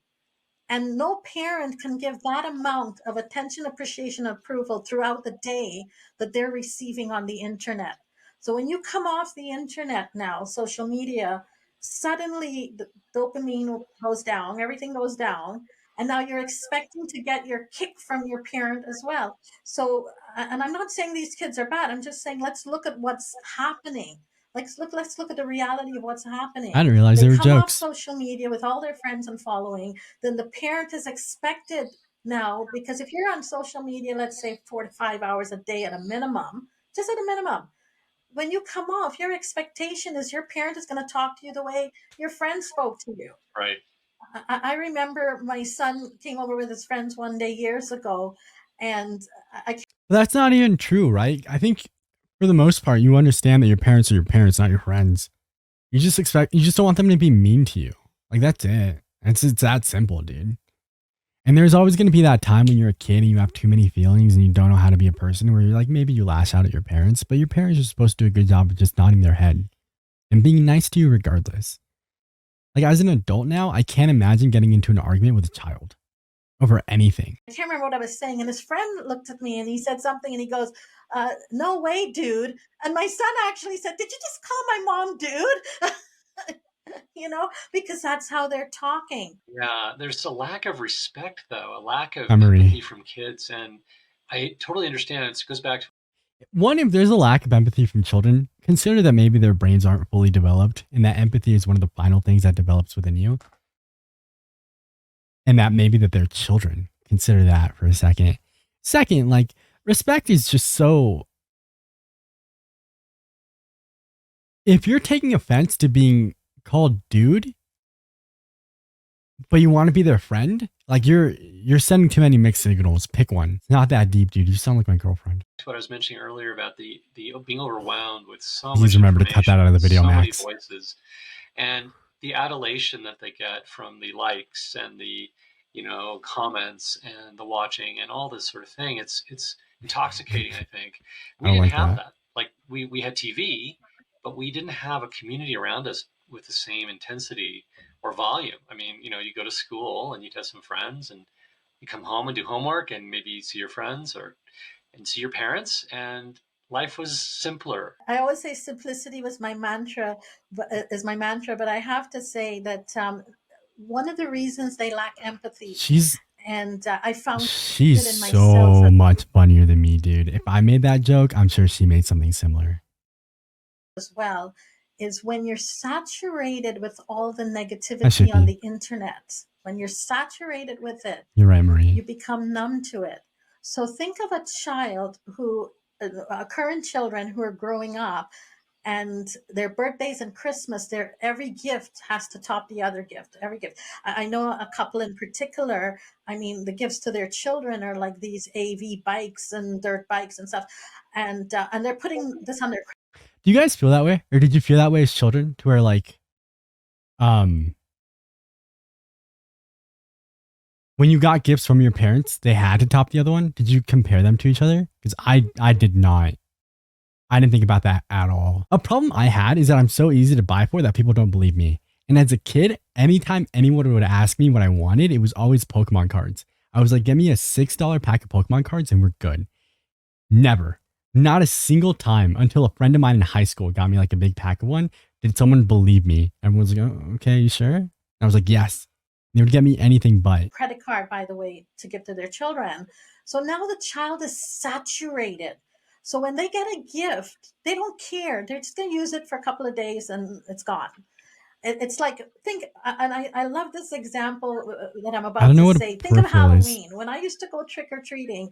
And no parent can give that amount of attention, appreciation, approval throughout the day that they're receiving on the internet. So when you come off the internet now, social media, suddenly the dopamine goes down, everything goes down. And now you're expecting to get your kick from your parent as well. So, and I'm not saying these kids are bad. I'm just saying let's look at what's happening. Let's look at the reality of what's I happening. didn't realize They they were come off jokes. social media with all their friends and following, then the parent is expected now, because if you're on social media, let's say 4 to 5 hours a day at a minimum, just at a minimum, when you come off, your expectation is your parent is going to talk to you the way your friend spoke to you. Right. I remember my son came over with his friends one day years ago, and I But that's not even true, right? I think for the most part, you understand that your parents are your parents, not your friends. You just don't want them to be mean to you. Like that's it. It's that simple, dude. And there's always going to be that time when you're a kid and you have too many feelings and you don't know how to be a person where you're like, maybe you lash out at your parents, but your parents are supposed to do a good job of just nodding their head and being nice to you regardless. Like as an adult now, I can't imagine getting into an argument with a child over anything. can't remember what I was saying. And his friend looked at me and he said something and he goes, no way, dude. And my son actually said, did you just call my mom dude? Because that's how they're talking. Yeah, there's a lack of respect, though, a lack of empathy Memory. from kids, and I totally understand. It goes back to One, if there's a lack of empathy from children, consider that maybe their brains aren't fully developed and that empathy is one of the final things that develops within you. And that maybe that they're children. Consider that for a second. Second, like respect is just so. If you're taking offense to being called dude, But you want to be their friend? Like you're sending too many mixed signals. Pick one. It's not that deep, dude. You sound like my girlfriend. What I was mentioning earlier about the being overwhelmed with so Please much remember to cut that information, out of the video, so many Max. voices, and the adulation that they get from the likes and the comments and the watching and all this sort of thing. It's intoxicating. I think I we don't didn't like have that. that. Like we had TV, but we didn't have a community around us with the same intensity or volume. I mean, you go to school and you'd have some friends, and you come home and do homework, and maybe see your friends and see your parents, and life was simpler. I always say simplicity was my mantra, but I have to say that one of the reasons they lack empathy, She's and I found she's it in myself so much funnier than me, dude. If I made that joke, I'm sure she made something similar. as well, is when you're saturated with all the That should negativity on be. the internet, when you're saturated with it, You're right, Marie. you become numb to it. So think of a child who, current children who are growing up, and their birthdays and Christmas, their every gift has to top the other gift. Every gift. I know a couple in particular. I mean, the gifts to their children are like these AV bikes and dirt bikes and stuff, and they're putting this on their. Do you guys feel that way, or did you feel that way as children? To where like, um, when you got gifts from your parents, they had to top the other one. Did you compare them to each other? Because I did not. I didn't think about that at all. A problem I had is that I'm so easy to buy for that people don't believe me. And as a kid, anytime anyone would ask me what I wanted, it was always Pokemon cards. I was like, give me a $6 pack of Pokemon cards and we're good. Never, not a single time until a friend of mine in high school got me like a big pack of one. Did someone believe me? Everyone was like, oh, okay, you sure? And I was like, yes. They would get me anything but. Credit card, by the way, to give to their children. So now the child is saturated. So when they get a gift, they don't care. They're just going to use it for a couple of days and it's gone. It's like, think, and I love this example that I'm I don't about know to what a say. Think of peripheral is. Halloween. When I used to go trick or treating,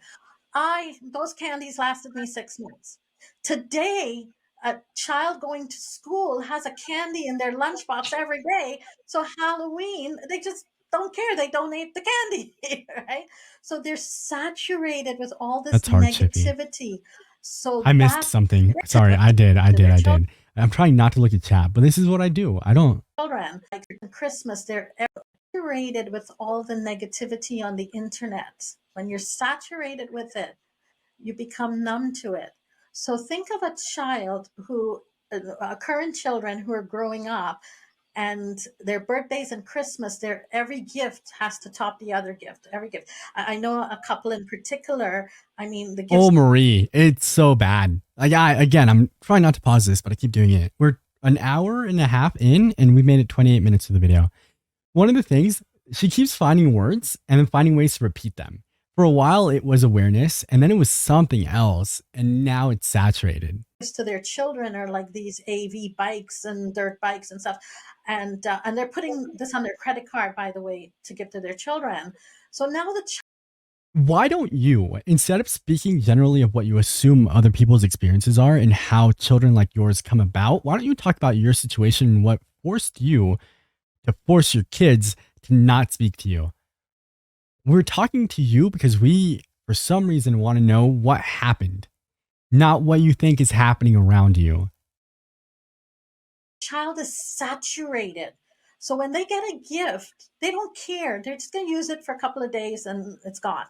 those candies lasted me 6 months. Today, a child going to school has a candy in their lunchbox every day. So Halloween, they just don't care. They donate the candy, right? So they're saturated with all this That's hard, Chippy. negativity. So I missed that something. Sorry, I did. I to did. their I children, did. I'm trying not to look at chat, but this is what I do. I don't. like Christmas, they're saturated with all the negativity on the internet. When you're saturated with it, you become numb to it. So think of a child who, current children who are growing up, and their birthdays and Christmas, their every gift has to top the other gift. Every gift. I know a couple in particular. I mean, the gifts. Oh, Marie, it's so bad. Like I'm trying not to pause this, but I keep doing it. We're an hour and a half in, and we made it 28 minutes of the video. One of the things, she keeps finding words and then finding ways to repeat them. For a while, it was awareness, and then it was something else, and now it's saturated. To their children are like these AV bikes and dirt bikes and stuff, and they're putting this on their credit card, by the way, to give to their children. So now the Why don't you, instead of speaking generally of what you assume other people's experiences are and how children like yours come about, why don't you talk about your situation and what forced you to force your kids to not speak to you? We're talking to you because we, for some reason, want to know what happened, not what you think is happening around you. child is saturated. So when they get a gift, they don't care. They're just going to use it for a couple of days and it's gone.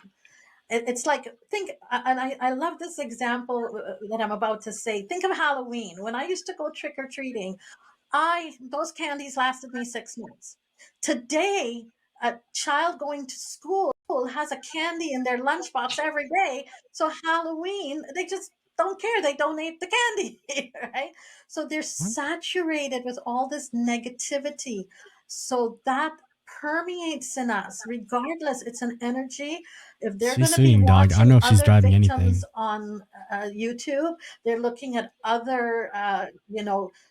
It's like, think, and I love this example that I'm about to say. Think of Halloween. When I used to go trick or treating, those candies lasted me 6 months. Today, a child going to school has a candy in their lunchbox every day. So Halloween, they just don't care. They donate the candy, right? So they're What? saturated with all this negativity. So that permeates in us, regardless. It's an energy. If they're She's going to be singing, dog. I don't watching know if she's other driving victims anything. on YouTube, they're looking at other,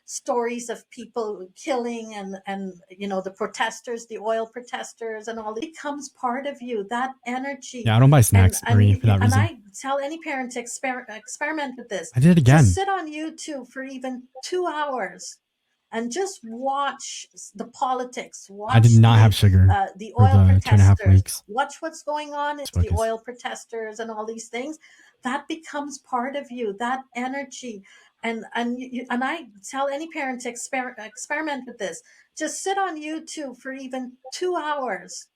stories of people killing and the protesters, the oil protesters, and all. It becomes part of you. That energy. Yeah, I don't buy And snacks, and Marie, for that and reason. I tell any parent to experiment with this. I did it Just again. sit on YouTube for even 2 hours and just watch the politics. I did Watch not have sugar the for oil the 2.5 protesters. weeks. Watch what's going on. It's the Focus. oil protesters and all these things. That becomes part of you. That energy. And I tell any parent to experiment with this. Just sit on YouTube for even 2 hours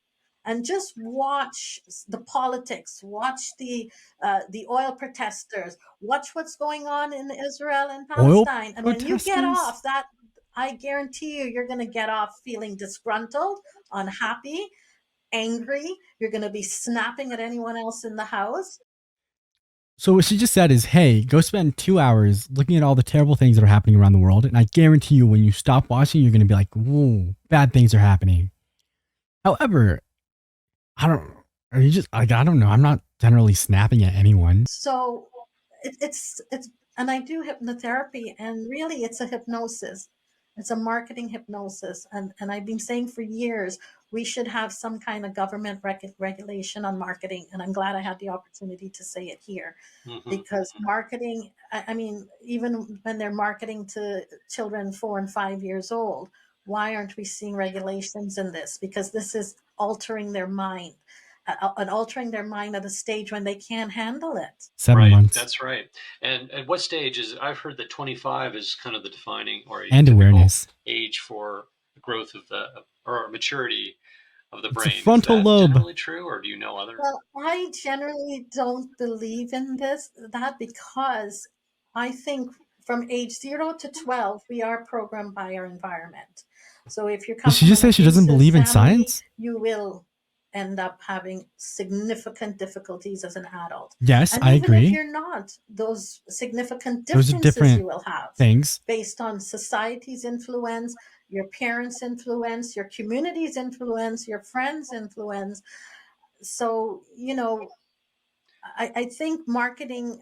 and just watch the politics, watch the oil protesters, watch what's going on in Israel and Oil Palestine. And when you get protesters? off that, I guarantee you, you're going to get off feeling disgruntled, unhappy, angry. You're going to be snapping at anyone else in the house. So what she just said is, hey, go spend 2 hours looking at all the terrible things that are happening around the world, and I guarantee you when you stop watching, you're going to be like, whoa, bad things are happening. However, are you just, like, I don't know. I'm not generally snapping at anyone. So it's, and I do hypnotherapy, and really it's a hypnosis. It's a marketing hypnosis. And I've been saying for years, we should have some kind of government regulation on marketing. And I'm glad I had the opportunity to say it here, because marketing, I mean, even when they're marketing to children 4 and 5 years old, why aren't we seeing regulations in this? Because this is altering their mind. And altering their mind at a stage when they can't handle it. 7 months. That's right. And at what stage is, I've heard that 25 is kind of the defining or and awareness age for the growth of the, or maturity of the brain. It's a frontal lobe. Generally true, or do you know other? Well, I generally don't believe in that because I think from age 0 to 12, we are programmed by our environment. So if you come Did she just say she doesn't believe in science? You will end up having significant difficulties as an adult. Yes, and I even agree. If you're not, those significant differences you will have things based on society's influence, your parents' influence, your community's influence, your friends' influence. So, I think marketing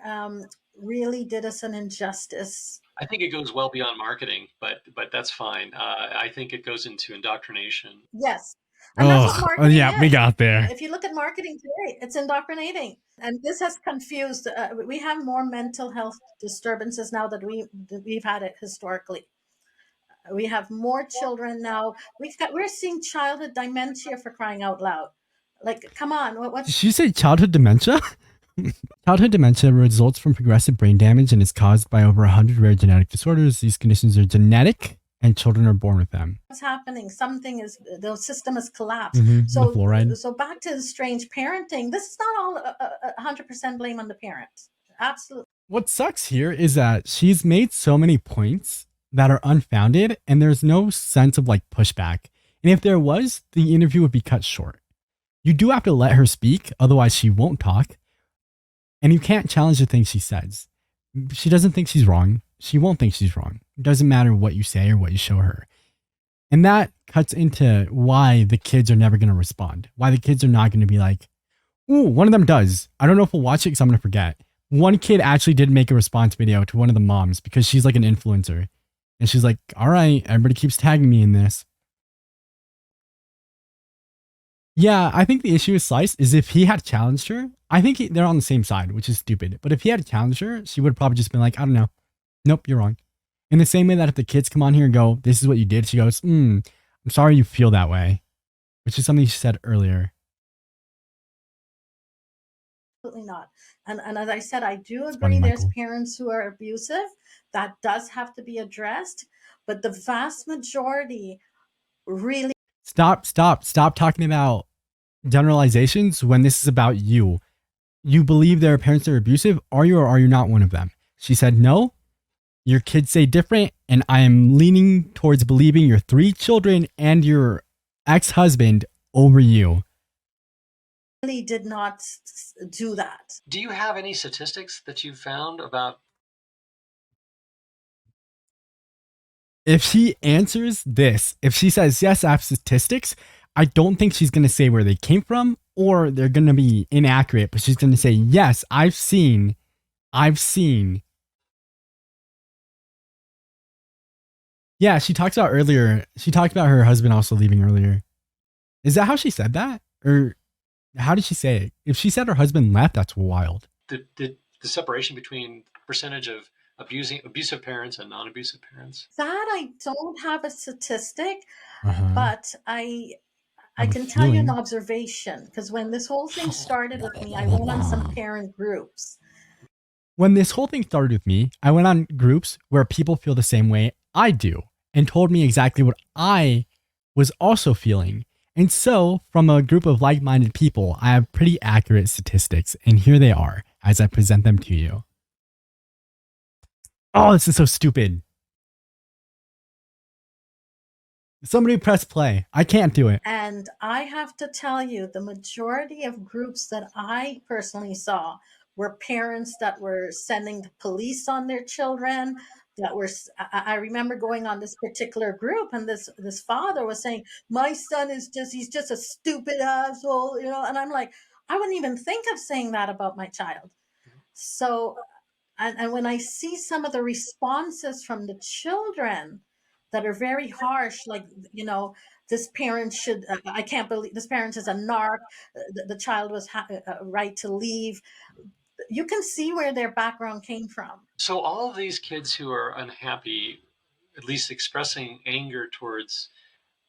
really did us an injustice. I think it goes well beyond marketing, but that's fine. I think it goes into indoctrination. Yes. And that's what marketing is. We got there. If you look at marketing today, it's indoctrinating. And this has confused. We have more mental health disturbances now that we've had it historically. We have more children now. We're seeing childhood dementia, for crying out loud. Like, come on. Did she say childhood dementia? Childhood dementia results from progressive brain damage and is caused by over 100 rare genetic disorders. These conditions are genetic and children are born with them. What's happening? The system has collapsed. So fluoride. So back to estranged parenting, this is not all 100% blame on the parents. Absolutely. What sucks here is that she's made so many points that are unfounded and there's no sense of like pushback. And if there was, the interview would be cut short. You do have to let her speak, otherwise she won't talk. And you can't challenge the things she says. She doesn't think she's wrong. She won't think she's wrong. It doesn't matter what you say or what you show her. And that cuts into why the kids are never going to respond. Why the kids are not going to be like, ooh, one of them does. I don't know if we'll watch it because I'm going to forget. One kid actually did make a response video to one of the moms because she's like an influencer. And she's like, all right, everybody keeps tagging me in this. Yeah, I think the issue with Slice is if he had challenged her, I think they're on the same side, which is stupid. But if he had challenged her, she would have probably just been like, I don't know. Nope, you're wrong. In the same way that if the kids come on here and go, this is what you did, she goes, I'm sorry you feel that way. Which is something she said earlier. Absolutely not. And as I said, I do agree there's parents who are abusive. That does have to be addressed. But the vast majority really... Stop talking about generalizations when this is about you. You believe there are parents that are abusive? Are you or are you not one of them? She said no. Your kids say different, and I am leaning towards believing your 3 children and your ex-husband over you. Really did not do that. Do you have any statistics that you've found about? If she answers this, if she says, yes, I have statistics, I don't think she's going to say where they came from or they're going to be inaccurate, but she's going to say, yes, I've seen. Yeah, she talked about her husband also leaving earlier. Is that how she said that? Or how did she say it? If she said her husband left, that's wild. The separation between percentage of abusive parents and non-abusive parents? That I don't have a statistic, Uh-huh. but I I have a can tell you an feeling. observation, because when this whole thing started with me, I went on some parent groups. When this whole thing started with me, I went on groups where people feel the same way I do and told me exactly what I was also feeling. And so, from a group of like minded people, I have pretty accurate statistics, and here they are as I present them to you. Oh, this is so stupid. Somebody press play. I can't do it. And I have to tell you, the majority of groups that I personally saw were parents that were sending the police on their children. That were, I remember going on this particular group, and this father was saying, "My son is he's just a stupid asshole," And I'm like, I wouldn't even think of saying that about my child. So, and when I see some of the responses from the children that are very harsh, like, this parent should, I can't believe this parent is a narc, the child was right to leave. You can see where their background came from. So all of these kids who are unhappy, at least expressing anger towards,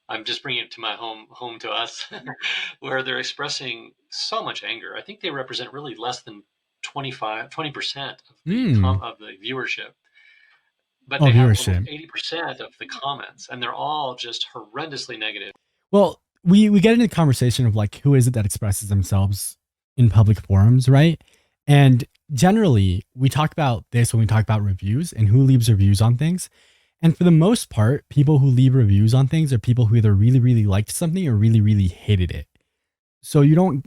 I'm just bringing it to my home to us, where they're expressing so much anger. I think they represent really less than 20% of the viewership, but Oh, they have almost viewership. 80% of the comments, and they're all just horrendously negative. Well, we get into the conversation of like who is it that expresses themselves in public forums, right? And generally, we talk about this when we talk about reviews and who leaves reviews on things. And for the most part, people who leave reviews on things are people who either really, really liked something or really, really hated it. So you don't,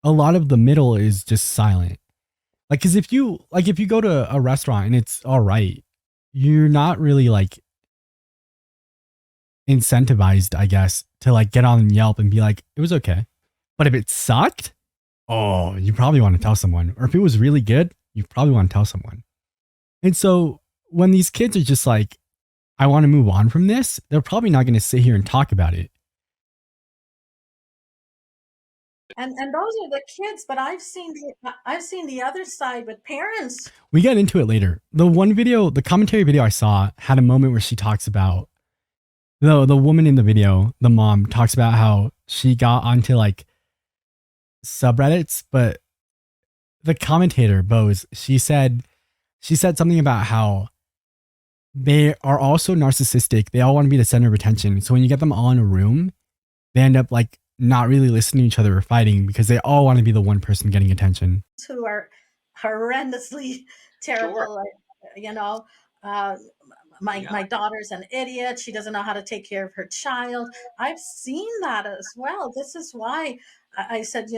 a lot of the middle is just silent. Like, cause if you go to a restaurant and it's all right, you're not really like incentivized, I guess, to like get on Yelp and be like, it was okay. But if it sucked, oh, you probably want to tell someone. Or if it was really good, you probably want to tell someone. And so when these kids are just like, I want to move on from this, they're probably not going to sit here and talk about it. And those are the kids, but I've seen the other side with parents. We get into it later. The commentary video I saw had a moment where she talks about the woman in the video, the mom talks about how she got onto like subreddits, but the commentator, Bose, she said something about how they are also narcissistic. They all want to be the center of attention. So when you get them all in a room, they end up like not really listening to each other or fighting because they all want to be the one person getting attention. Who are horrendously terrible. Sure. Uh, my Yeah. my daughter's an idiot. She doesn't know how to take care of her child. I've seen that as well. This is why I said,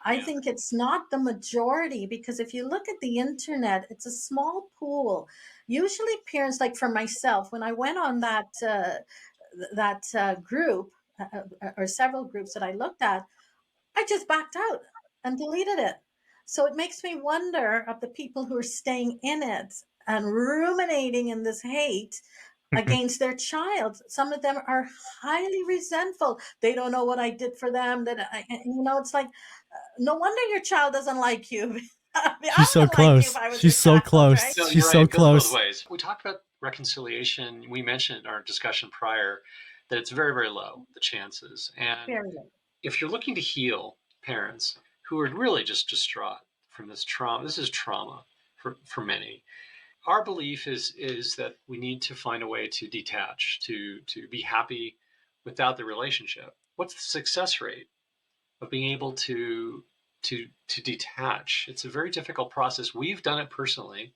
I Yeah. think it's not the majority, because if you look at the internet, it's a small pool. Usually, parents, like for myself, when I went on that group, or several groups that I looked at, I just backed out and deleted it. So it makes me wonder of the people who are staying in it and ruminating in this hate against their child. Some of them are highly resentful. They don't know what I did for them. It's like, no wonder your child doesn't like you. I mean, I She's so wouldn't like you if close. I was your She's so child, right? close. No, She's you're right. so It goes both close. ways. We talked about reconciliation. We mentioned in our discussion prior that it's very, very low, the chances. And Very low. if you're looking to heal parents who are really just distraught from this trauma, this is trauma for many. Our belief is that we need to find a way to detach, to be happy without the relationship. What's the success rate of being able to detach? It's a very difficult process. We've done it personally,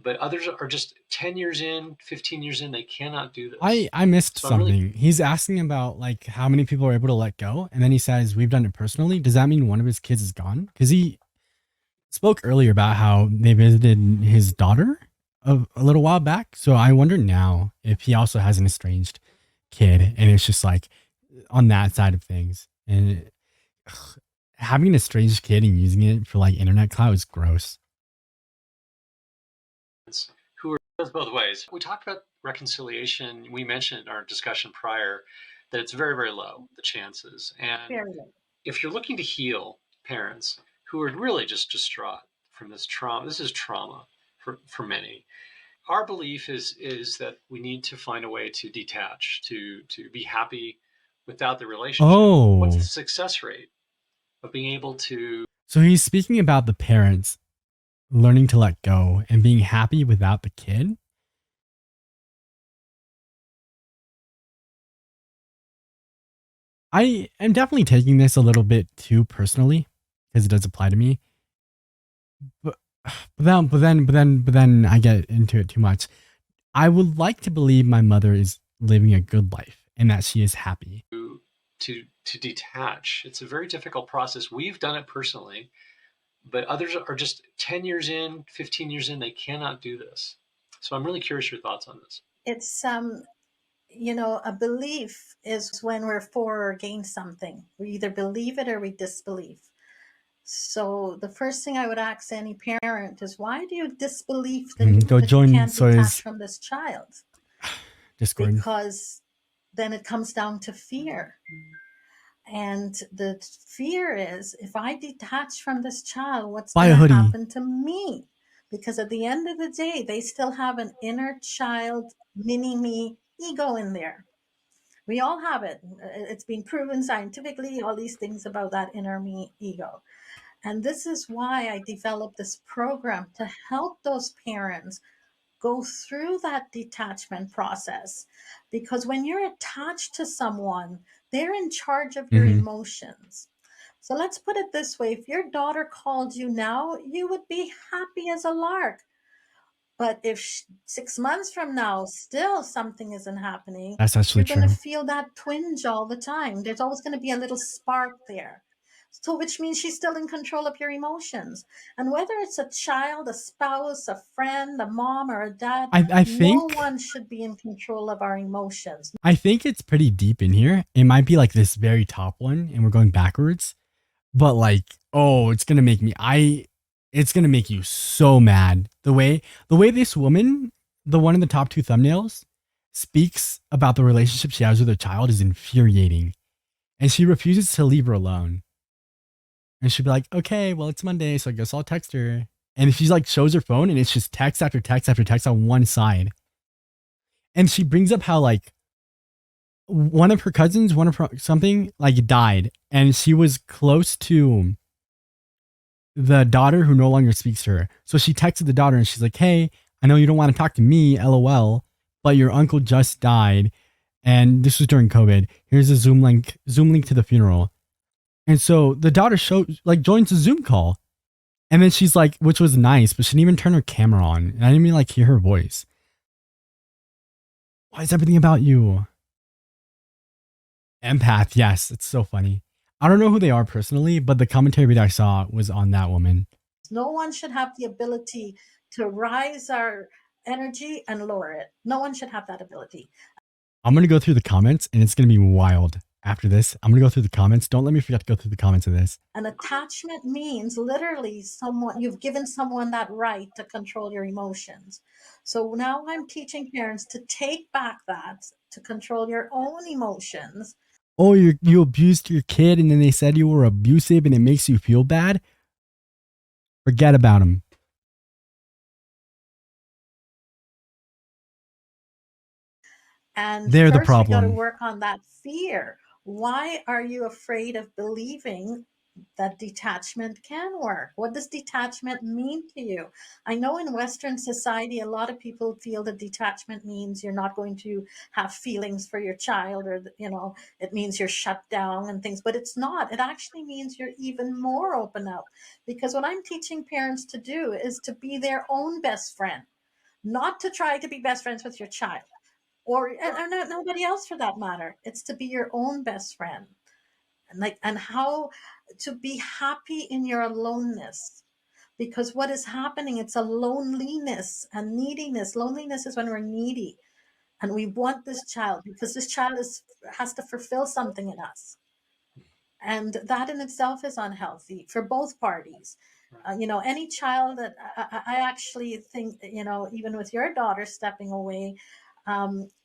but others are just 10 years in, 15 years in, they cannot do this. I missed So I'm really something. He's asking about like how many people are able to let go, and then he says we've done it personally. Does that mean one of his kids is gone? Because he spoke earlier about how they visited his daughter a little while back. So I wonder now if he also has an estranged kid, and it's just like on that side of things. And having an estranged kid and using it for like internet clout is gross. who are goes both ways. We talked about reconciliation. We mentioned in our discussion prior that it's very, very low, the chances. And Very low. if you're looking to heal parents who are really just distraught from this trauma, this is trauma for many. Our belief is that we need to find a way to detach, to be happy without the relationship. What's the Oh, success rate of being able to? so he's speaking about the parents learning to let go and being happy without the kid. I am definitely taking this a little bit too personally because it does apply to me. But but then I get into it too much. I would like to believe my mother is living a good life and that she is happy. To detach. It's a very difficult process. We've done it personally, but others are just 10 years in, 15 years in, they cannot do this. So I'm really curious your thoughts on this. It's a belief is when we're for or against something. We either believe it or we disbelieve. So the first thing I would ask any parent is, why do you disbelieve Go that you join can't detach Sawyer's from this child? Discord. Because then it comes down to fear. And the fear is, if I detach from this child, what's Buy going a to hoodie. happen to me? Because at the end of the day, they still have an inner child, mini me ego in there. We all have it. It's been proven scientifically, all these things about that inner me ego. And this is why I developed this program to help those parents go through that detachment process. Because when you're attached to someone, they're in charge of your Mm-hmm. emotions. So let's put it this way, if your daughter called you now, you would be happy as a lark. But if 6 months from now still something isn't happening, That's actually you're going to true. feel that twinge all the time. There's always going to be a little spark there. So, which means she's still in control of your emotions. And whether it's a child, a spouse, a friend, a mom, or a dad, I no think one should be in control of our emotions. I think it's pretty deep in here. It might be like this very top one, and we're going backwards. But like, oh, it's gonna make you so mad. The way this woman, the one in the top two thumbnails, speaks about the relationship she has with her child is infuriating. And she refuses to leave her alone. And she'll be like, okay, well, it's Monday, so I guess I'll text her. And she's like, shows her phone, and it's just text after text after text on one side. And she brings up how like one of her cousins, one of her something like died, and she was close to the daughter who no longer speaks to her. So she texted the daughter and she's like, hey, I know you don't want to talk to me, lol, but your uncle just died. And this was during COVID. Here's a Zoom link to the funeral. And so the daughter joins the Zoom call. And then she's like, which was nice, but she didn't even turn her camera on. And I didn't even like hear her voice. Why is everything about you? Empath, yes, it's so funny. I don't know who they are personally, but the commentary video I saw was on that woman. No one should have the ability to rise our energy and lower it. No one should have that ability. I'm gonna go through the comments and it's gonna be wild after this. I'm gonna go through the comments. Don't let me forget to go through the comments of this. An attachment means literally someone you've given someone that right to control your emotions. So now I'm teaching parents to take back that to control your own emotions. Oh, you abused your kid and then they said you were abusive and it makes you feel bad. Forget about them. And They're the first we got to problem. work on that fear. Why are you afraid of believing that detachment can work? What does detachment mean to you? I know in Western society, a lot of people feel that detachment means you're not going to have feelings for your child, or, it means you're shut down and things, but it's not. It actually means you're even more open up. Because what I'm teaching parents to do is to be their own best friend, not to try to be best friends with your child or nobody else for that matter. It's to be your own best friend, and how to be happy in your aloneness. Because what is happening, it's a loneliness and neediness. Loneliness is when we're needy and we want this child because this child has to fulfill something in us, and that in itself is unhealthy for both parties. Any child that I actually think, even with your daughter stepping away,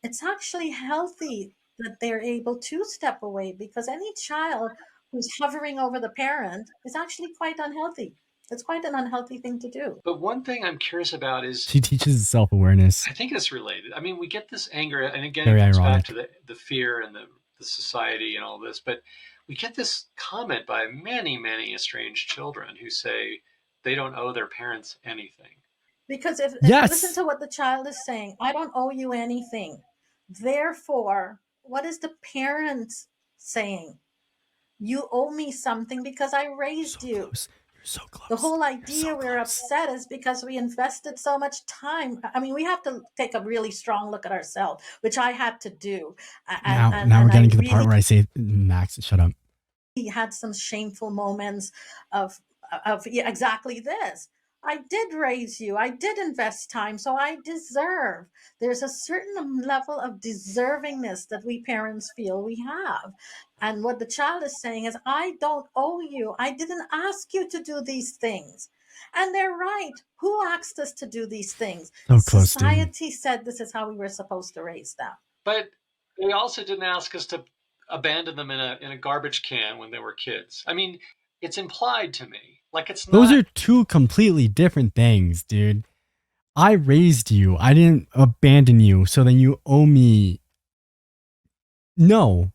it's actually healthy that they're able to step away, because any child who's hovering over the parent is actually quite unhealthy. It's quite an unhealthy thing to do. But one thing I'm curious about is She teaches self-awareness. I think it's related. I mean, we get this anger, and again, Very it comes ironic. back to the fear and the society and all this. But we get this comment by many, many estranged children who say they don't owe their parents anything. Because if listen Yes. to what the child is saying, I don't owe you anything. Therefore, what is the parent saying? You owe me something because I raised So you. close. You're so close. The whole You're idea so we're close. upset is because we invested so much time. I mean, we have to take a really strong look at ourselves, which I had to do. Now And we're I getting to the part really where I say, Max, shut up. had some shameful moments of yeah, exactly this. I did raise you. I did invest time, so I deserve. There's a certain level of deservingness that we parents feel we have. And what the child is saying is, I don't owe you. I didn't ask you to do these things. And they're right. Who asked us to do these things? So close, dude. Society said this is how we were supposed to raise them. But they also didn't ask us to abandon them in a garbage can when they were kids. I mean, it's implied to me. Like it's Those not. are two completely different things, dude. I raised you. I didn't abandon you, so then you owe me. No.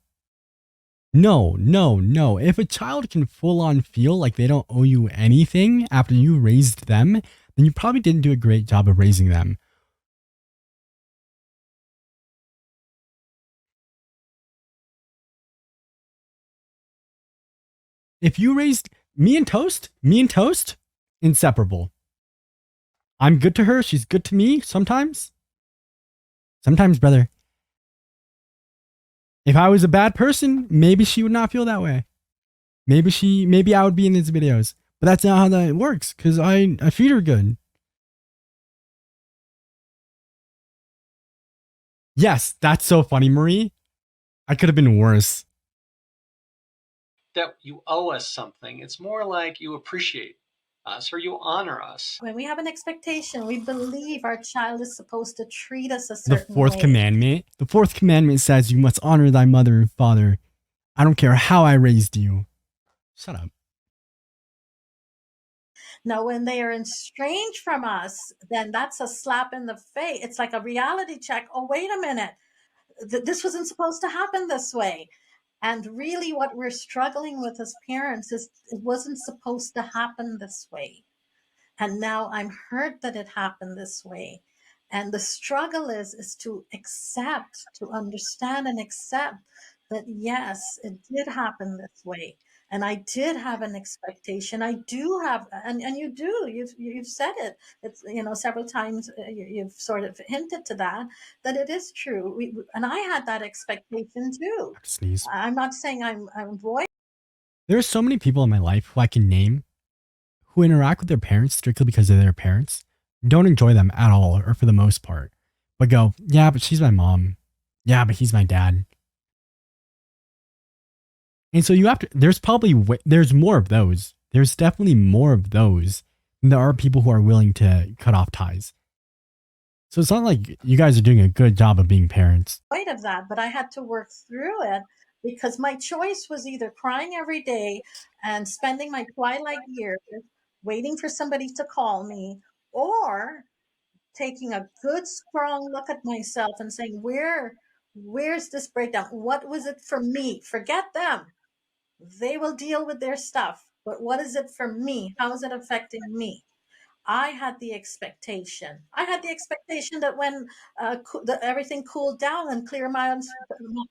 No, no, no. If a child can full on feel like they don't owe you anything after you raised them, then you probably didn't do a great job of raising them. If you raised me and Toast, inseparable. I'm good to her. She's good to me sometimes. Sometimes, brother. If I was a bad person, maybe she would not feel that way. Maybe I would be in these videos. But that's not how that works, because I treat her good. Yes, that's so funny, Marie. I could have been worse. That you owe us something. It's more like you appreciate us or you honor us. When we have an expectation, we believe our child is supposed to treat us a The certain fourth way. commandment. The fourth commandment says you must honor thy mother and father. I don't care how I raised you. Shut up. Now, when they are estranged from us, then that's a slap in the face. It's like a reality check. Oh, wait a minute. This wasn't supposed to happen this way. And really, what we're struggling with as parents is it wasn't supposed to happen this way. And now I'm hurt that it happened this way. And the struggle is to accept, to understand and accept that yes, it did happen this way. And I did have an expectation. I do have, and you do. You've said it. It's several times. You've sort of hinted to that it is true. And I had that expectation too. Sneeze. I'm not saying I'm void. There are so many people in my life who I can name who interact with their parents strictly because they're their parents, don't enjoy them at all or for the most part, but go, yeah, but she's my mom. Yeah, but he's my dad. And so you have to, there's more of those. There's definitely more of those than there are people who are willing to cut off ties. So it's not like you guys are doing a good job of being parents. Of that, but I had to work through it because my choice was either crying every day and spending my twilight years waiting for somebody to call me, or taking a good strong look at myself and saying, where's this breakdown? What was it for me? Forget them. They will deal with their stuff. But what is it for me? How is it affecting me? I had the expectation. I had the expectation that when everything cooled down and clear minds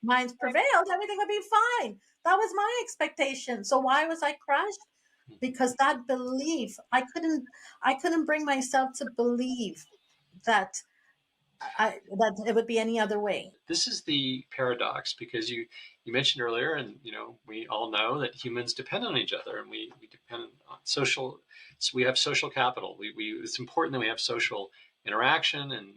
prevailed, everything would be fine. That was my expectation. So why was I crushed? Because that belief, I couldn't bring myself to believe that that it would be any other way. This is the paradox, because you mentioned earlier, and we all know that humans depend on each other, and we depend on social. So we have social capital. It's important that we have social interaction and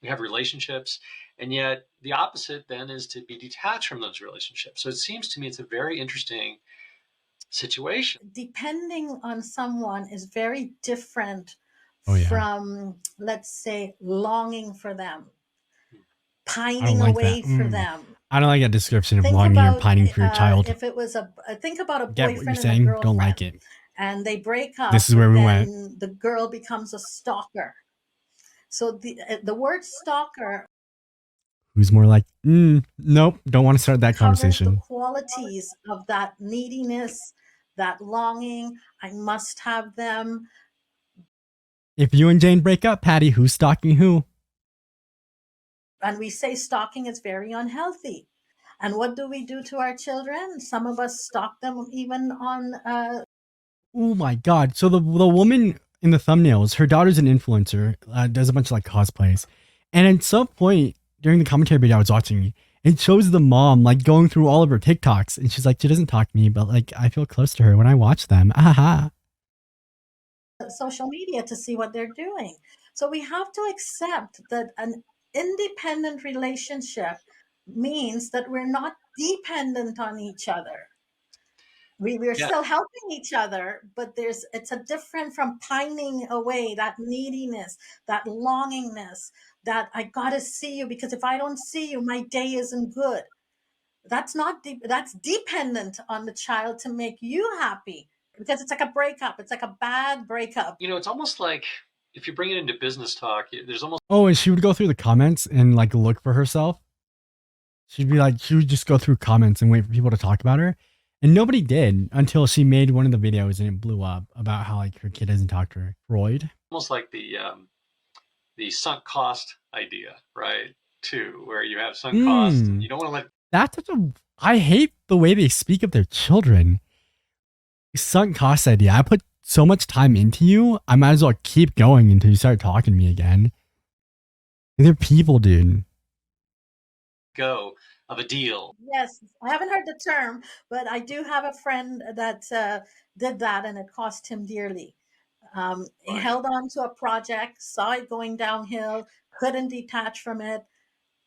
we have relationships, and yet the opposite then is to be detached from those relationships. So it seems to me it's a very interesting situation. Depending on someone is very different Oh, yeah. from, let's say, longing for them, I don't pining like away that. for them. I don't like that description of Think longing or about pining for your child. if it was think about a Get what you're boyfriend and a saying? girlfriend. Don't like it. and they break up, This is where we went. then the girl becomes a stalker. So the word stalker Who's more like, nope, don't want to start that covers the conversation. qualities of that neediness, that longing. I must have them. If you and Jane break up, Patty, who's stalking who? And we say stalking is very unhealthy. And what do we do to our children? Some of us stalk them even on Oh my god. So the woman in the thumbnails, her daughter's an influencer, does a bunch of like cosplays. And at some point during the commentary video I was watching, it shows the mom like going through all of her TikToks. And she's like, she doesn't talk to me, but like I feel close to her when I watch them. Aha. social media to see what they're doing. So we have to accept that an independent relationship means that we're not dependent on each other. We're Yeah. still helping each other, but it's a different from pining away, that neediness, that longingness, that I gotta see you because if I don't see you, my day isn't good. That's not deep. That's dependent on the child to make you happy because it's like a breakup. It's like a bad breakup. It's almost like if you bring it into business talk, there's almost Oh, and she would go through the comments and like look for herself. She would just go through comments and wait for people to talk about her. And nobody did until she made one of the videos and it blew up about how like her kid doesn't talk to her. Freud. almost like the sunk cost idea, right? Too, where you have sunk cost, and you don't want to let. That's I hate the way they speak of their children. Sunk cost idea. I put so much time into you, I might as well keep going until you start talking to me again. They're people, dude. Go of a deal. Yes, I haven't heard the term, but I do have a friend that did that, and it cost him dearly. He Right. held on to a project, saw it going downhill, couldn't detach from it,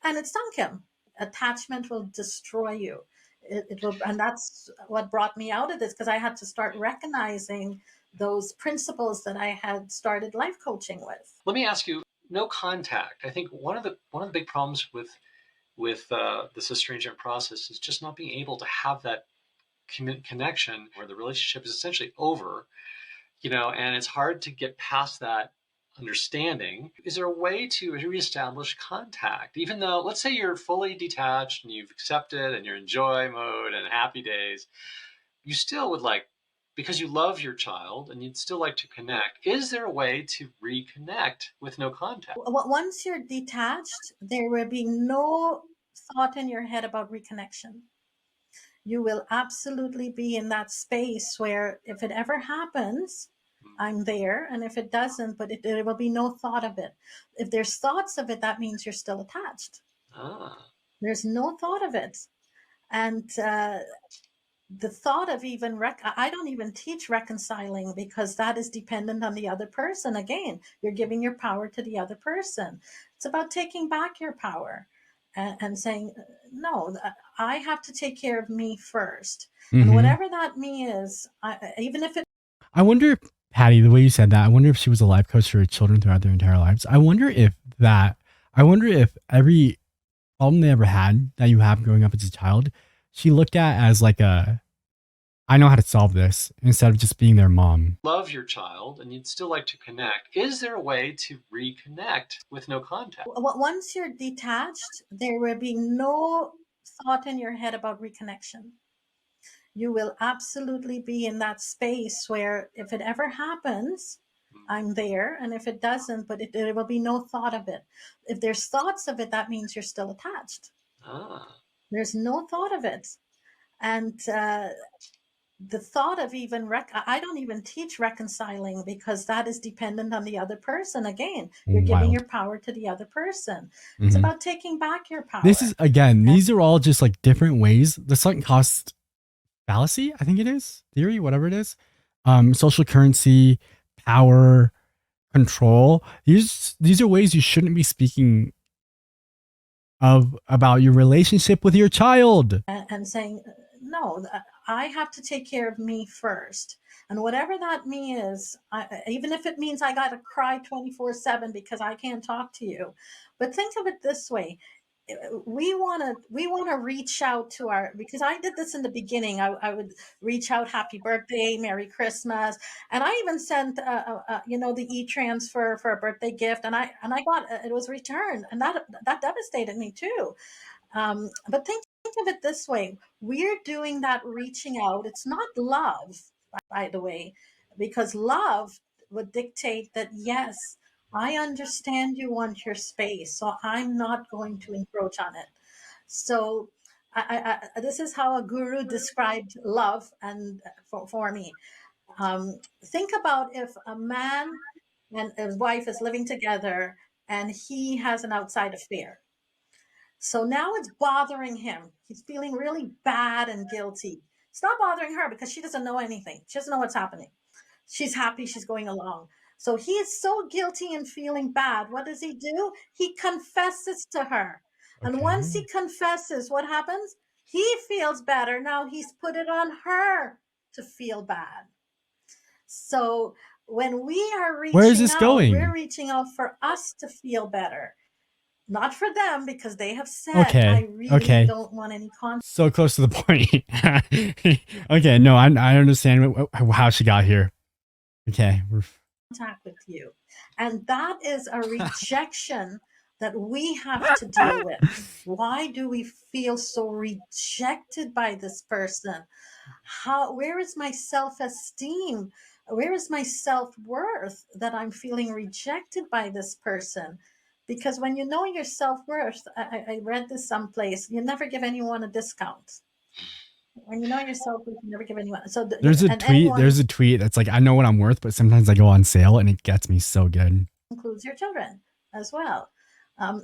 and it sunk him. Attachment will destroy you. It will, and that's what brought me out of this because I had to start recognizing those principles that I had started life coaching with. Let me ask you, no contact. I think one of the big problems with this estrangement process is just not being able to have that connection where the relationship is essentially over, and it's hard to get past that understanding. Is there a way to reestablish contact, even though, let's say you're fully detached and you've accepted and you're in joy mode and happy days, you still would like, because you love your child and you'd still like to connect. Is there a way to reconnect with no contact? Once you're detached, there will be no thought in your head about reconnection. You will absolutely be in that space where if it ever happens, I'm there. And if it doesn't, but there will be no thought of it. If there's thoughts of it, that means you're still attached. Ah. There's no thought of it. And the thought of even I don't even teach reconciling because that is dependent on the other person. Again, you're giving your power to the other person. It's about taking back your power and saying, no, I have to take care of me 1st. And whatever that me is, even if it. I wonder if, Patty, the way you said that, I wonder if she was a life coach for her children throughout their entire lives. I wonder if every problem they ever had that you have growing up as a child, she looked at as like I know how to solve this instead of just being their mom. Love your child and you'd still like to connect. Is there a way to reconnect with no contact? Once you're detached, there will be no thought in your head about reconnection. You will absolutely be in that space where if it ever happens, I'm there. And if it doesn't, but there will be no thought of it. If there's thoughts of it, that means you're still attached. Ah. There's no thought of it. And the thought of even I don't even teach reconciling because that is dependent on the other person. Again, you're giving your power to the other person. It's about taking back your power. This is, again, these are all just like different ways. The sunk cost fallacy, I think it is, theory, whatever it is, social currency, power, control. These are ways you shouldn't be speaking of about your relationship with your child. And saying, no, I have to take care of me 1st. And whatever that me is, even if it means I got to cry 24/7 because I can't talk to you. But think of it this way. we want to reach out to our, because I did this in the beginning. I would reach out, happy birthday, merry Christmas, and I even sent the e-transfer for a birthday gift, and I got it was returned, and that devastated me too. But think of it this way: we're doing that reaching out. It's not love, by the way, because love would dictate that, yes, I understand you want your space, so I'm not going to encroach on it. So this is how a guru described love, and for me. Think about if a man and his wife is living together and he has an outside affair. So now it's bothering him. He's feeling really bad and guilty. It's not bothering her because she doesn't know anything. She doesn't know what's happening. She's happy, she's going along. So he is so guilty and feeling bad. What does he do? He confesses to her. And once Okay. he confesses, what happens? He feels better. Now he's put it on her to feel bad. So when we are Where is reaching this out, we're going? reaching out for us to feel better, not for them, because they have said, I Okay. really Okay. don't want any So close to the point. Okay. No, I understand how she got here. Okay. contact with you. And that is a rejection that we have to deal with. Why do we feel so rejected by this person? Where is my self-esteem? Where is my self-worth that I'm feeling rejected by this person? Because when you know your self-worth, I read this someplace, you never give anyone a discount. When you know yourself, you can never give anyone. So, There's a and tweet. anyone There's a tweet that's like, I know what I'm worth, but sometimes I go on sale and it gets me so good. includes your children as well.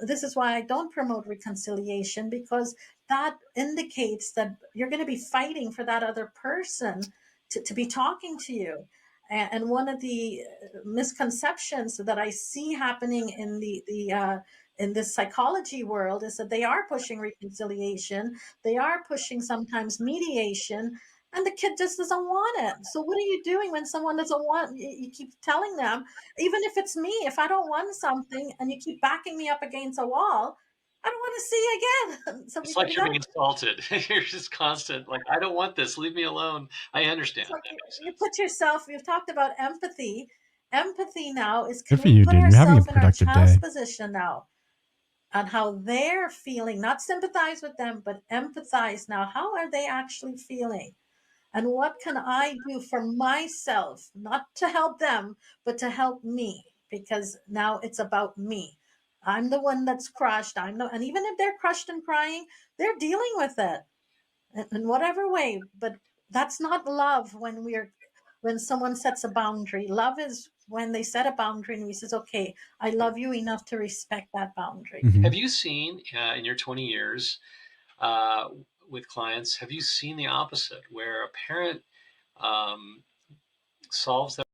This is why I don't promote reconciliation, because that indicates that you're going to be fighting for that other person to be talking to you. And one of the misconceptions that I see happening in the in this psychology world is that they are pushing reconciliation, they are pushing sometimes mediation, and the kid just doesn't want it. So what are you doing when someone doesn't want? You keep telling them, even if it's me, if I don't want something and you keep backing me up against a wall, I don't want to see you again. So It's we like you're got being assaulted. You're just constant, like, I don't want this. Leave me alone. I understand. so That makes you sense. put yourself. We've talked about empathy. Empathy now is, Good can for we you, put dude. You're having a ourselves in our productive child's day. position now, on how they're feeling? Not sympathize with them, but empathize now. How are they actually feeling? And what can I do for myself, not to help them, but to help me? Because now it's about me. I'm the one that's crushed. And even if they're crushed and crying, they're dealing with it in whatever way. But that's not love. When someone sets a boundary, love is when they set a boundary and we says, okay, I love you enough to respect that boundary. Hmm. Have you seen in your 20 years uh, with clients, have you seen the opposite where a parent um, solves that?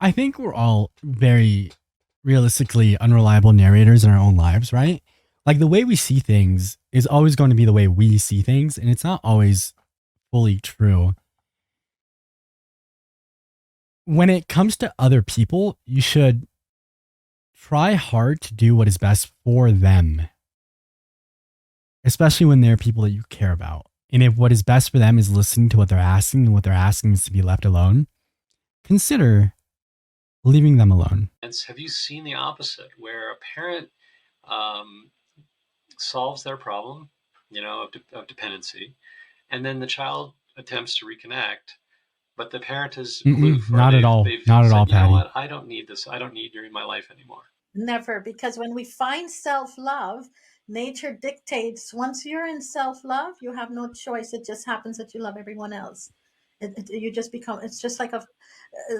I think we're all very realistically unreliable narrators in our own lives, right? Like the way we see things is always going to be the way we see things, and it's not always fully true. When it comes to other people, you should try hard to do what is best for them, especially when they're people that you care about. And if what is best for them is listening to what they're asking and what they're asking is to be left alone, consider leaving them alone. Have you seen the opposite where a parent um, solves their problem, of dependency, and then the child attempts to reconnect, but the parent is Mm-mm, aloof, or not at all. they've Not at all, said, you know Patty. what, I don't need this. I don't need you in my life anymore. Never, because when we find self love, nature dictates, once you're in self love, you have no choice. It just happens that you love everyone else. You just become, it's just like a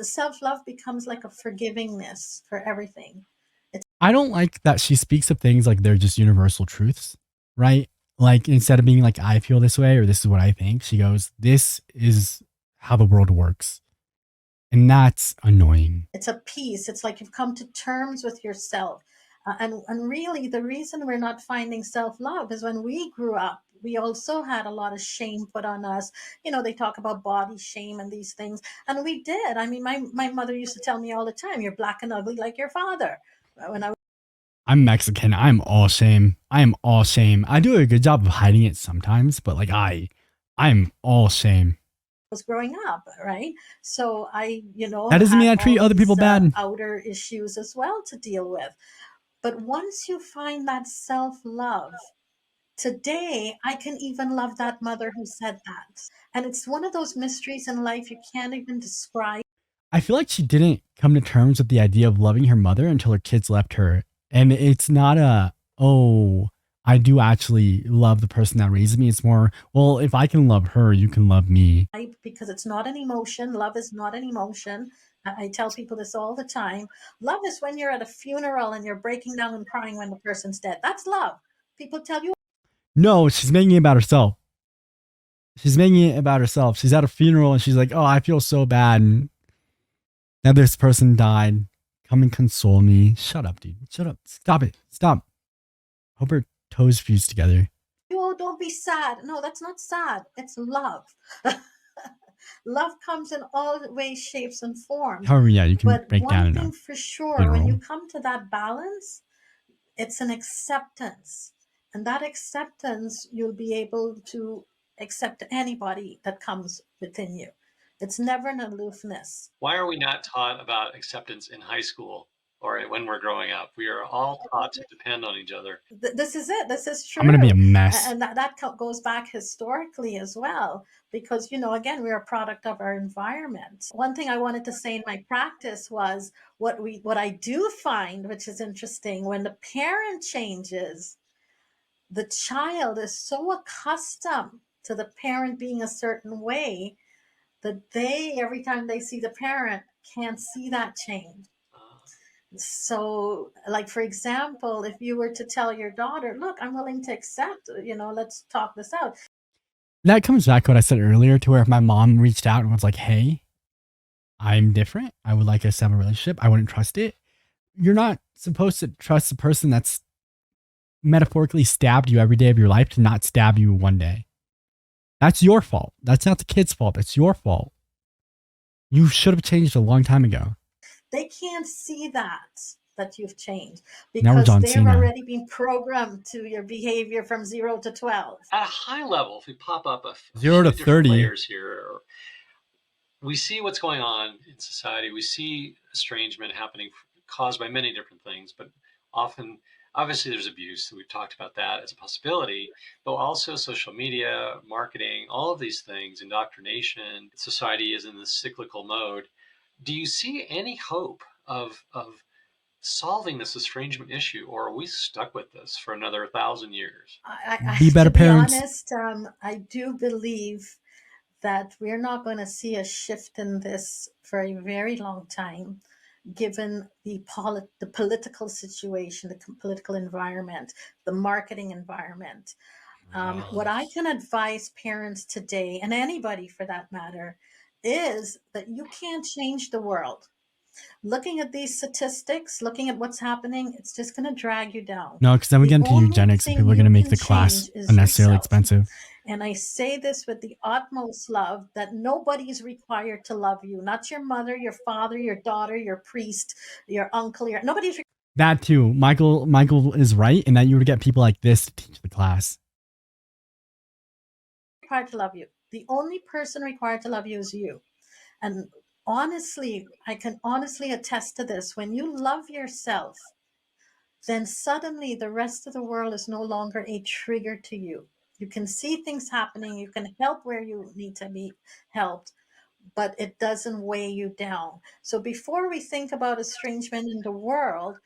self love becomes like a forgivingness for everything. I don't like that she speaks of things like they're just universal truths, right? Like instead of being like, I feel this way or this is what I think, she goes, this is how the world works. And that's annoying. It's a peace. It's like you've come to terms with yourself. And really, the reason we're not finding self love is when we grew up, we also had a lot of shame put on us. They talk about body shame and these things. And we did. I mean, my mother used to tell me all the time, you're black and ugly like your father. When I I'm Mexican. I'm all shame. I am all shame. I do a good job of hiding it sometimes, but like I'm all shame. Was growing up, right? So I, That doesn't mean had I all treat other people these bad. outer issues as well to deal with. But once you find that self love, today I can even love that mother who said that. And it's one of those mysteries in life you can't even describe. I feel like she didn't come to terms with the idea of loving her mother until her kids left her. And it's not oh, I do actually love the person that raised me. It's more, well, if I can love her, you can love me. Because it's not an emotion. Love is not an emotion. I tell people this all the time. Love is when you're at a funeral and you're breaking down and crying when the person's dead. That's love. People tell you, No, she's making it about herself. She's making it about herself. She's at a funeral and she's like, oh, I feel so bad. And now this person died. Come and console me. Shut up, dude. Shut up. Stop it. Stop. Hope her toes fuse together. oh, don't be sad. No, that's not sad. It's love. Love comes in all ways, shapes, and forms. However, yeah, you can But break down one in thing a for sure, when funeral. you come to that balance, it's an acceptance. And that acceptance, you'll be able to accept anybody that comes within you. It's never an aloofness. Why are we not taught about acceptance in high school or when we're growing up? We are all taught to depend on each other. This is it. This is true. I'm going to be a mess. And that goes back historically as well, because, again, we're a product of our environment. One thing I wanted to say in my practice was what I do find, which is interesting, when the parent changes, the child is so accustomed to the parent being a certain way that they, every time they see the parent, can't see that change. So, like, for example, if you were to tell your daughter, look, I'm willing to accept, let's talk this out. That comes back to what I said earlier, to where if my mom reached out and was like, hey, I'm different. I would like us to have a relationship. I wouldn't trust it. You're not supposed to trust the person that's metaphorically stabbed you every day of your life to not stab you one day. That's your fault. That's not the kid's fault. It's your fault. You should have changed a long time ago. They can't see that you've changed, Now we're because John they've Cena. already been programmed to your behavior from 0 to 12. At a high level, if we pop up a 0 to few 30 layers here, we see what's going on in society. We see estrangement happening caused by many different things, but often, obviously, there's abuse. We've talked about that as a possibility, but also social media, marketing, all of these things, indoctrination. Society is in this cyclical mode. Do you see any hope of solving this estrangement issue, or are we stuck with this for another 1,000 years? Be better to parents. be honest, I do believe that we're not going to see a shift in this for a very long time, given the political situation, the political environment, the marketing environment. What I can advise parents today, and anybody for that matter, is that you can't change the world. Looking at these statistics, looking at what's happening, it's just going to drag you down. No, because then we The get into only eugenics and thing people are you going to make can the class change is unnecessarily yourself. expensive. And I say this with the utmost love, that nobody is required to love you. Not your mother, your father, your daughter, your priest, your uncle. Nobody's That too. Michael is right in that you would get people like this to teach the class. required to love you. The only person required to love you is you. And honestly, I can honestly attest to this. When you love yourself, then suddenly the rest of the world is no longer a trigger to you. You can see things happening. You can help where you need to be helped, but it doesn't weigh you down. So before we think about estrangement in the world,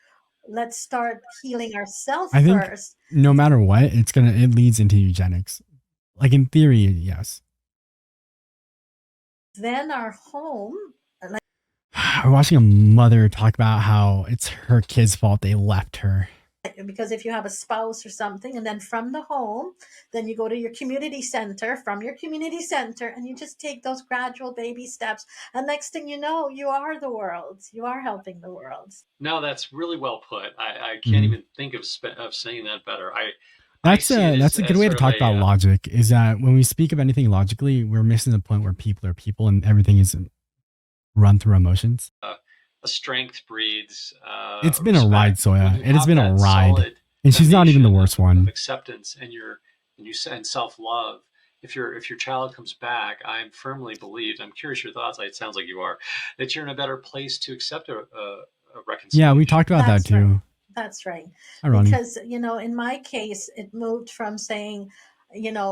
let's start healing ourselves I think first. no matter what, it leads into eugenics. Like in theory, yes. Then our home. We're watching a mother talk about how it's her kid's fault they left her. Because if you have a spouse or something, and then from the home, then you go to your community center, from your community center, and you just take those gradual baby steps. And next thing you know, you are the world. You are helping the world. No, that's really well put. I can't even think of saying that better. That's a good way to talk about logic, is that when we speak of anything logically, we're missing the point where people are people and everything is run through emotions. a strength breeds It's been a ride, respect. When Soya. you It has have been a that ride. solid And she's not even the foundation worst of one. acceptance and self love, if your child comes back, I'm firmly believed. I'm curious your thoughts. It sounds like you are, that you're in a better place to accept a Yeah, we reconciliation. talked about that That's right. too. That's right. Hi, Ronnie. Because, in my case, it moved from saying,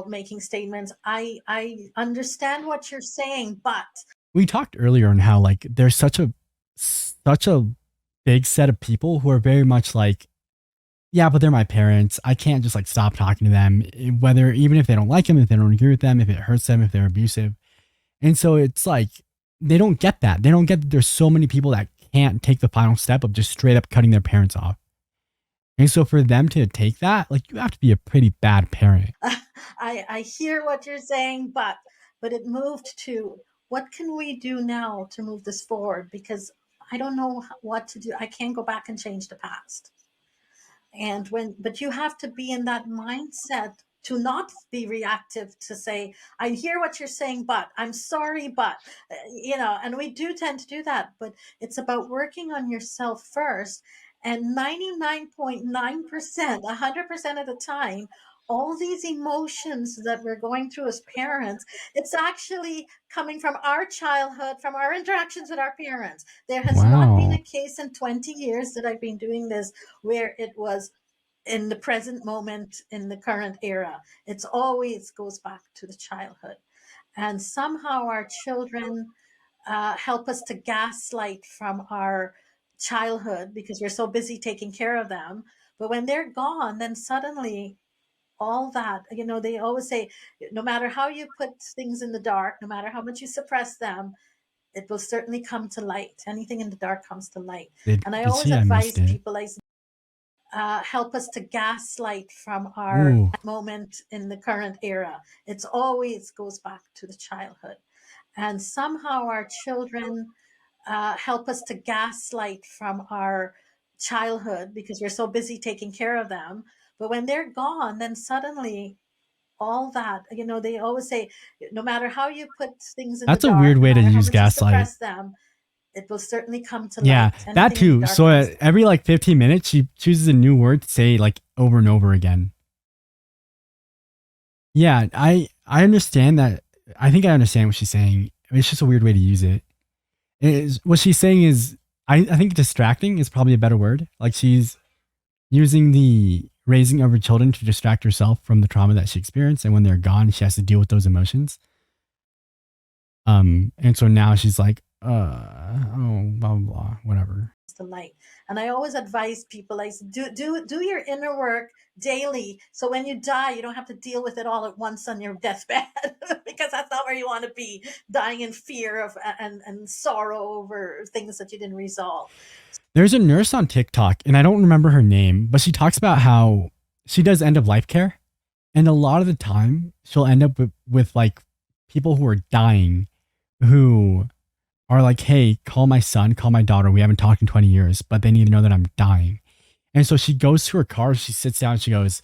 making statements. I understand what you're saying, but We talked earlier on how like there's such a big set of people who are very much like, yeah, but they're my parents. I can't just like stop talking to them, whether even if they don't like them, if they don't agree with them, if it hurts them, if they're abusive. And so it's like they don't get that. They don't get that there's so many people that can't take the final step of just straight up cutting their parents off. And so for them to take that, like you have to be a pretty bad parent. I hear what you're saying, but it moved to what can we do now to move this forward? Because I don't know what to do. I can't go back and change the past. But you have to be in that mindset to not be reactive, to say, I hear what you're saying, but I'm sorry, but and we do tend to do that, but it's about working on yourself first. And 99.9%, 100% of the time, all these emotions that we're going through as parents, it's actually coming from our childhood, from our interactions with our parents. There has not been Wow. a case in 20 years that I've been doing this where it was in the present moment, in the current era. It's always goes back to the childhood. And somehow our children help us to gaslight from our childhood because we're so busy taking care of them. But when they're gone, then suddenly all that, they always say, no matter how you put things in the dark, no matter how much you suppress them, it will certainly come to light. Anything in the dark comes to light. Did And I you always see I missed advise it? people, help us to gaslight from our Ooh. moment in the current era. It's always goes back to the childhood. And somehow our children help us to gaslight from our childhood because we're so busy taking care of them. But when they're gone, then suddenly all that, they always say, no matter how you put things in the That's a weird dark, no way to matter how use much you gaslight. suppress them, it will certainly come to Yeah, light. that Anything in the too. dark So comes. every like 15 minutes, she chooses a new word to say like over and over again. Yeah, I understand that. I think I understand what she's saying. It's just a weird way to use it. What she's saying is, I think distracting is probably a better word. Like she's using the raising of her children to distract herself from the trauma that she experienced, and when they're gone, she has to deal with those emotions. And so now she's like, oh, blah blah blah, whatever. The light. And I always advise people, like, do your inner work daily, so when you die you don't have to deal with it all at once on your deathbed because that's not where you want to be, dying in fear of and sorrow over things that you didn't resolve. There's a nurse on TikTok, and I don't remember her name, but she talks about how she does end of life care, and a lot of the time she'll end up with like people who are dying, who are like, hey, call my son, call my daughter. We haven't talked in 20 years, but they need to know that I'm dying. And so she goes to her car, she sits down, she goes,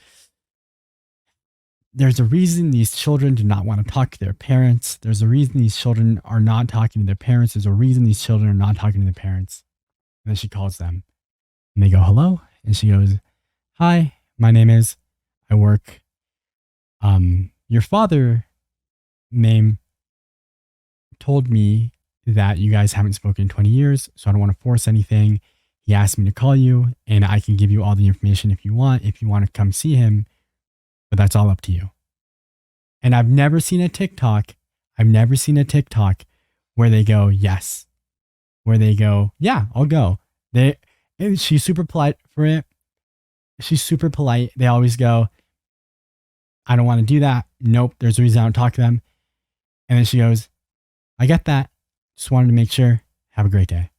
there's a reason these children do not want to talk to their parents. There's a reason these children are not talking to their parents. There's a reason these children are not talking to their parents. And then she calls them and they go, hello. And she goes, hi, my name is, I work, your father name told me that you guys haven't spoken in 20 years, so I don't want to force anything. He asked me to call you, and I can give you all the information if you want to come see him, but that's all up to you. And I've never seen a TikTok where they go, yes, where they go, yeah, I'll go. And she's super polite for it. She's super polite. They always go, I don't want to do that. Nope, there's a reason I don't talk to them. And then she goes, I get that. Just wanted to make sure. Have a great day.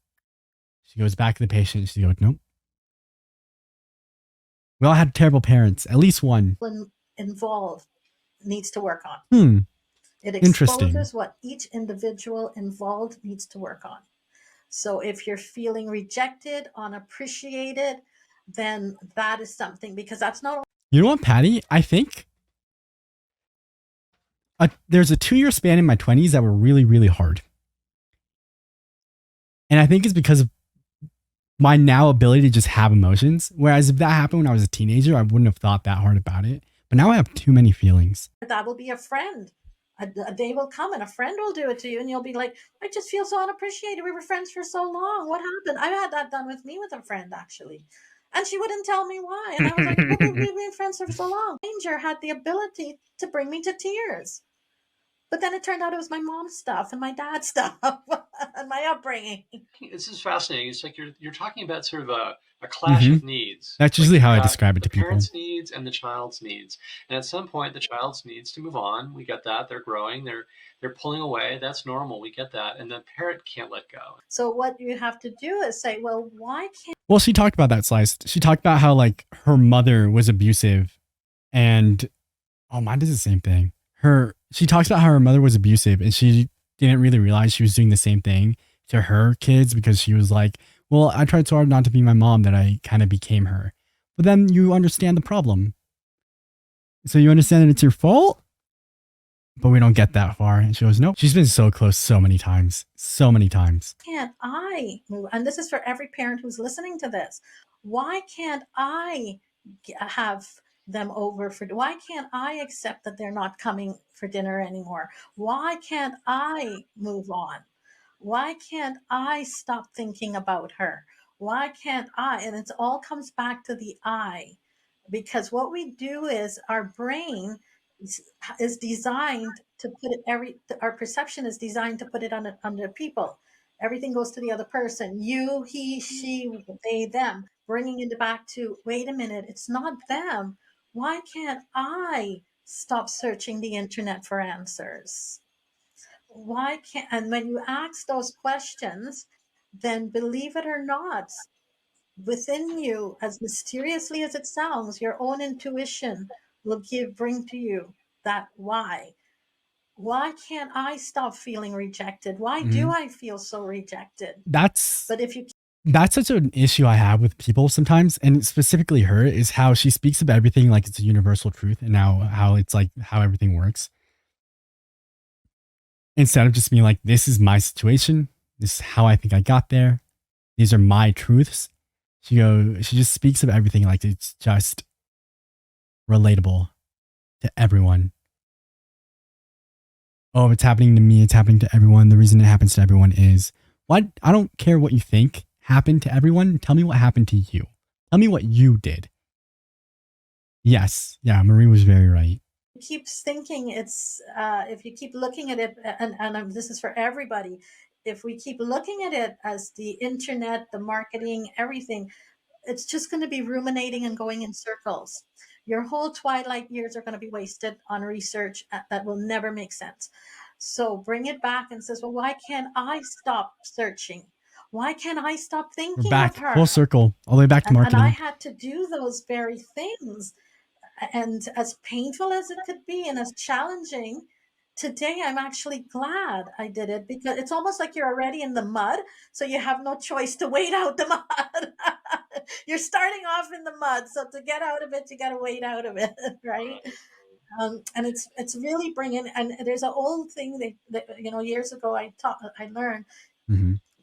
She goes back to the patient. She goes, nope. We all had terrible parents. At least one. Involved needs to work on. It Interesting. exposes what each individual involved needs to work on. So if you're feeling rejected, unappreciated, then that is something, because that's not. You know what, Patty? I think there's a 2-year span in my 20s that were really, really hard. And I think it's because of my now ability to just have emotions. Whereas if that happened when I was a teenager, I wouldn't have thought that hard about it. But now I have too many feelings. That will be a friend. A day will come and a friend will do it to you, and you'll be like, I just feel so unappreciated. We were friends for so long. What happened? I had that done with me with a friend, actually. And she wouldn't tell me why. And I was like, well, we've been friends for so long. Danger had the ability to bring me to tears. But then it turned out it was my mom's stuff and my dad's stuff and my upbringing. This is fascinating. It's like you're talking about sort of a clash of needs. That's Like usually how I you've got describe it the to people. parents' needs and the child's needs. And at some point, the child's needs to move on. We get that. They're growing. They're pulling away. That's normal. We get that. And the parent can't let go. So what you have to do is say, well, why can't Well, she talked about that, Slice. She talked about how like her mother was abusive, and oh, mine does the same thing. She talks about how her mother was abusive, and she didn't really realize she was doing the same thing to her kids because she was like, well, I tried so hard not to be my mom that I kind of became her. But then you understand the problem. So you understand that it's your fault? But we don't get that far. And she goes, nope. She's been so close so many times. So many times. can't I move? And this is for every parent who's listening to this. Why can't I have them over for, why can't I accept that they're not coming for dinner anymore? Why can't I move on? Why can't I stop thinking about her? Why can't I? And it all comes back to the I, because what we do is our brain is designed to put it our perception is designed to put it on the people. Everything goes to the other person. You, he, she, they, them. Bringing it back to, wait a minute, it's not them. Why can't I stop searching the internet for answers? Why can't, and when you ask those questions, then believe it or not, within you, as mysteriously as it sounds, your own intuition will bring to you that why. Why can't I stop feeling rejected? Why do I feel so rejected? That's But if you such an issue I have with people sometimes, and specifically her, is how she speaks of everything like it's a universal truth, and now how it's like how everything works. Instead of just being like, this is my situation, this is how I think I got there, these are my truths. She just speaks of everything like it's just relatable to everyone. Oh, if it's happening to me, it's happening to everyone. The reason it happens to everyone is, what? I don't care what you think happened to everyone. Tell me what happened to you. Tell me what you did. Yes. Yeah, Marie was very right. keeps thinking it's if you keep looking at it, and this is for everybody, if we keep looking at it as the internet, the marketing, everything, it's just going to be ruminating and going in circles. Your whole twilight years are going to be wasted on research that will never make sense. So bring it back and says, well, why can't I stop searching? Why can't I stop We're thinking back of her? full circle, all the way back to And marketing. I had to do those very things. And as painful as it could be and as challenging, today I'm actually glad I did it, because it's almost like you're already in the mud, so you have no choice to wait out the mud. You're starting off in the mud, so to get out of it, you got to wait out of it, right? And it's really bringing. And there's an old thing that years ago I learned.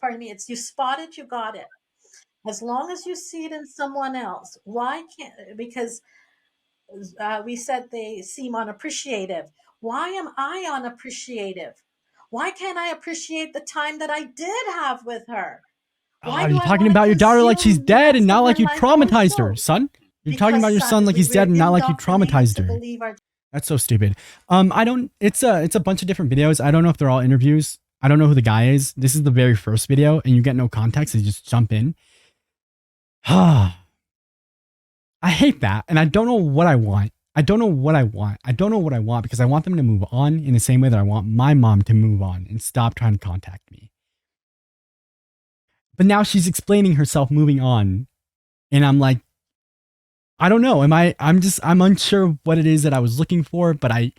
Pardon me. It's, you spot it, you got it. As long as you see it in someone else, why can't? Because we said they seem unappreciative. Why am I unappreciative? Why can't I appreciate the time that I did have with her? Why You're talking about your daughter like she's dead and not like you traumatized her, son. You're talking about your son like he's dead and not like you traumatized her. That's so stupid. I don't. It's a bunch of different videos. I don't know if they're all interviews. I don't know who the guy is. This is the very first video, and you get no context. You just jump in. I hate that, and I don't know what I want. I don't know what I want because I want them to move on in the same way that I want my mom to move on and stop trying to contact me. But now she's explaining herself moving on, and I'm like, I don't know. I'm unsure what it is that I was looking for, but I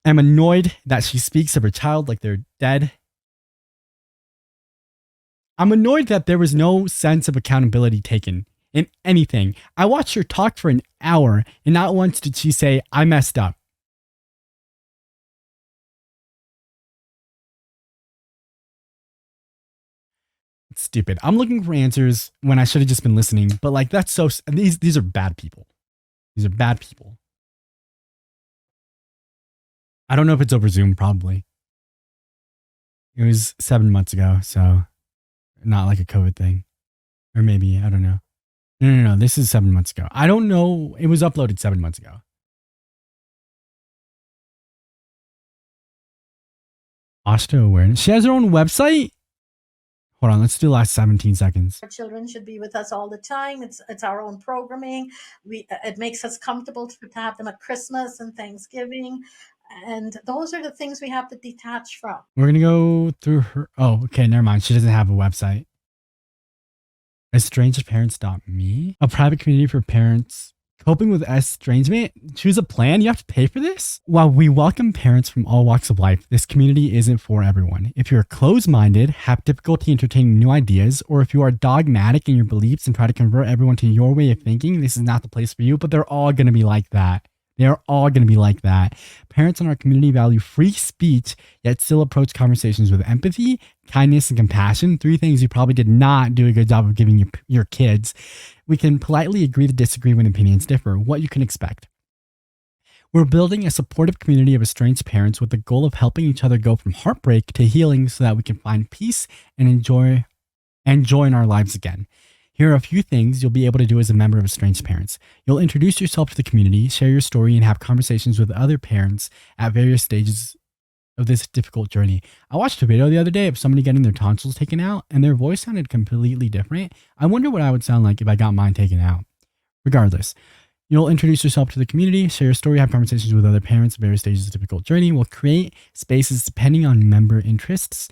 am annoyed that she speaks of her child like they're dead. I'm annoyed that there was no sense of accountability taken in anything. I watched her talk for an hour, and not once did she say, I messed up. stupid. I'm looking for answers when I should have just been listening. But like, that's so. These are bad people. These are bad people. I don't know if it's over Zoom. Probably. It was 7 months ago, so not like a COVID thing, or maybe I don't know. No. This is 7 months ago. I don't know. It was uploaded 7 months ago. Foster awareness. She has her own website. Hold on, let's do the last 17 seconds. Our children should be with us all the time. It's our own programming. It makes us comfortable to have them at Christmas and Thanksgiving. And those are the things we have to detach from. We're gonna go through her. Oh, okay, never mind. She doesn't have a website. Estrangedparents.me, a private community for parents coping with estrangement. Choose a plan. You have to pay for this. While we welcome parents from all walks of life, this community isn't for everyone. If you're closed-minded, have difficulty entertaining new ideas, or if you are dogmatic in your beliefs and try to convert everyone to your way of thinking, this is not the place for you. But they're all going to be like that. They're all going to be like that. Parents in our community value free speech, yet still approach conversations with empathy, kindness, and compassion. 3 things you probably did not do a good job of giving your kids. We can politely agree to disagree when opinions differ. What you can expect. We're building a supportive community of estranged parents with the goal of helping each other go from heartbreak to healing so that we can find peace and joy in our lives again. Here are a few things you'll be able to do as a member of Estranged Parents. You'll introduce yourself to the community, share your story, and have conversations with other parents at various stages of this difficult journey. I watched a video the other day of somebody getting their tonsils taken out, and their voice sounded completely different. I wonder what I would sound like if I got mine taken out. Regardless, you'll introduce yourself to the community, share your story, have conversations with other parents at various stages of the difficult journey. We'll create spaces depending on member interests,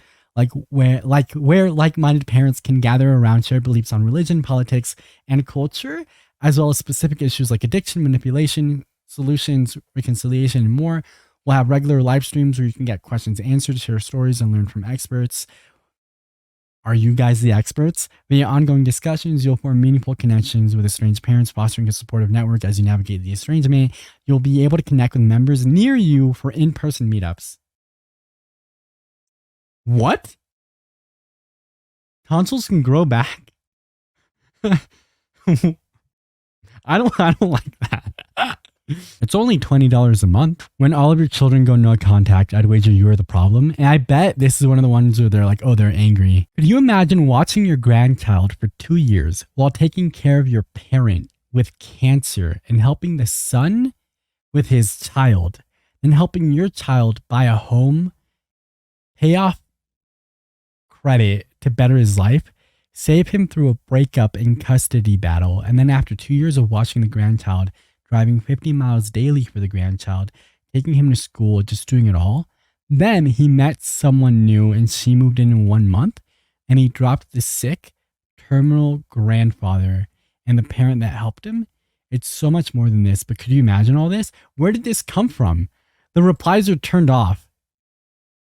where like-minded parents can gather around shared beliefs on religion, politics, and culture, as well as specific issues like addiction, manipulation, solutions, reconciliation, and more. We'll have regular live streams where you can get questions answered, share stories, and learn from experts. Are you guys the experts? Via ongoing discussions, you'll form meaningful connections with estranged parents, fostering a supportive network as you navigate the estrangement. You'll be able to connect with members near you for in-person meetups. What? Tonsils can grow back? I don't like that. It's only $20 a month. When all of your children go no contact, I'd wager you're the problem. And I bet this is one of the ones where they're like, oh, they're angry. Could you imagine watching your grandchild for 2 years while taking care of your parent with cancer and helping the son with his child, and helping your child buy a home, pay off credit to better his life, save him through a breakup and custody battle, and then after 2 years of watching the grandchild, driving 50 miles daily for the grandchild, taking him to school, just doing it all, then he met someone new and she moved in 1 month, and he dropped the sick, terminal grandfather and the parent that helped him. It's so much more than this, but could you imagine all this? Where did this come from? The replies are turned off.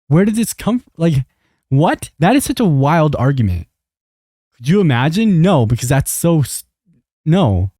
Where did this come from? Like, what? That is such a wild argument. Could you imagine? No, because that's so... No.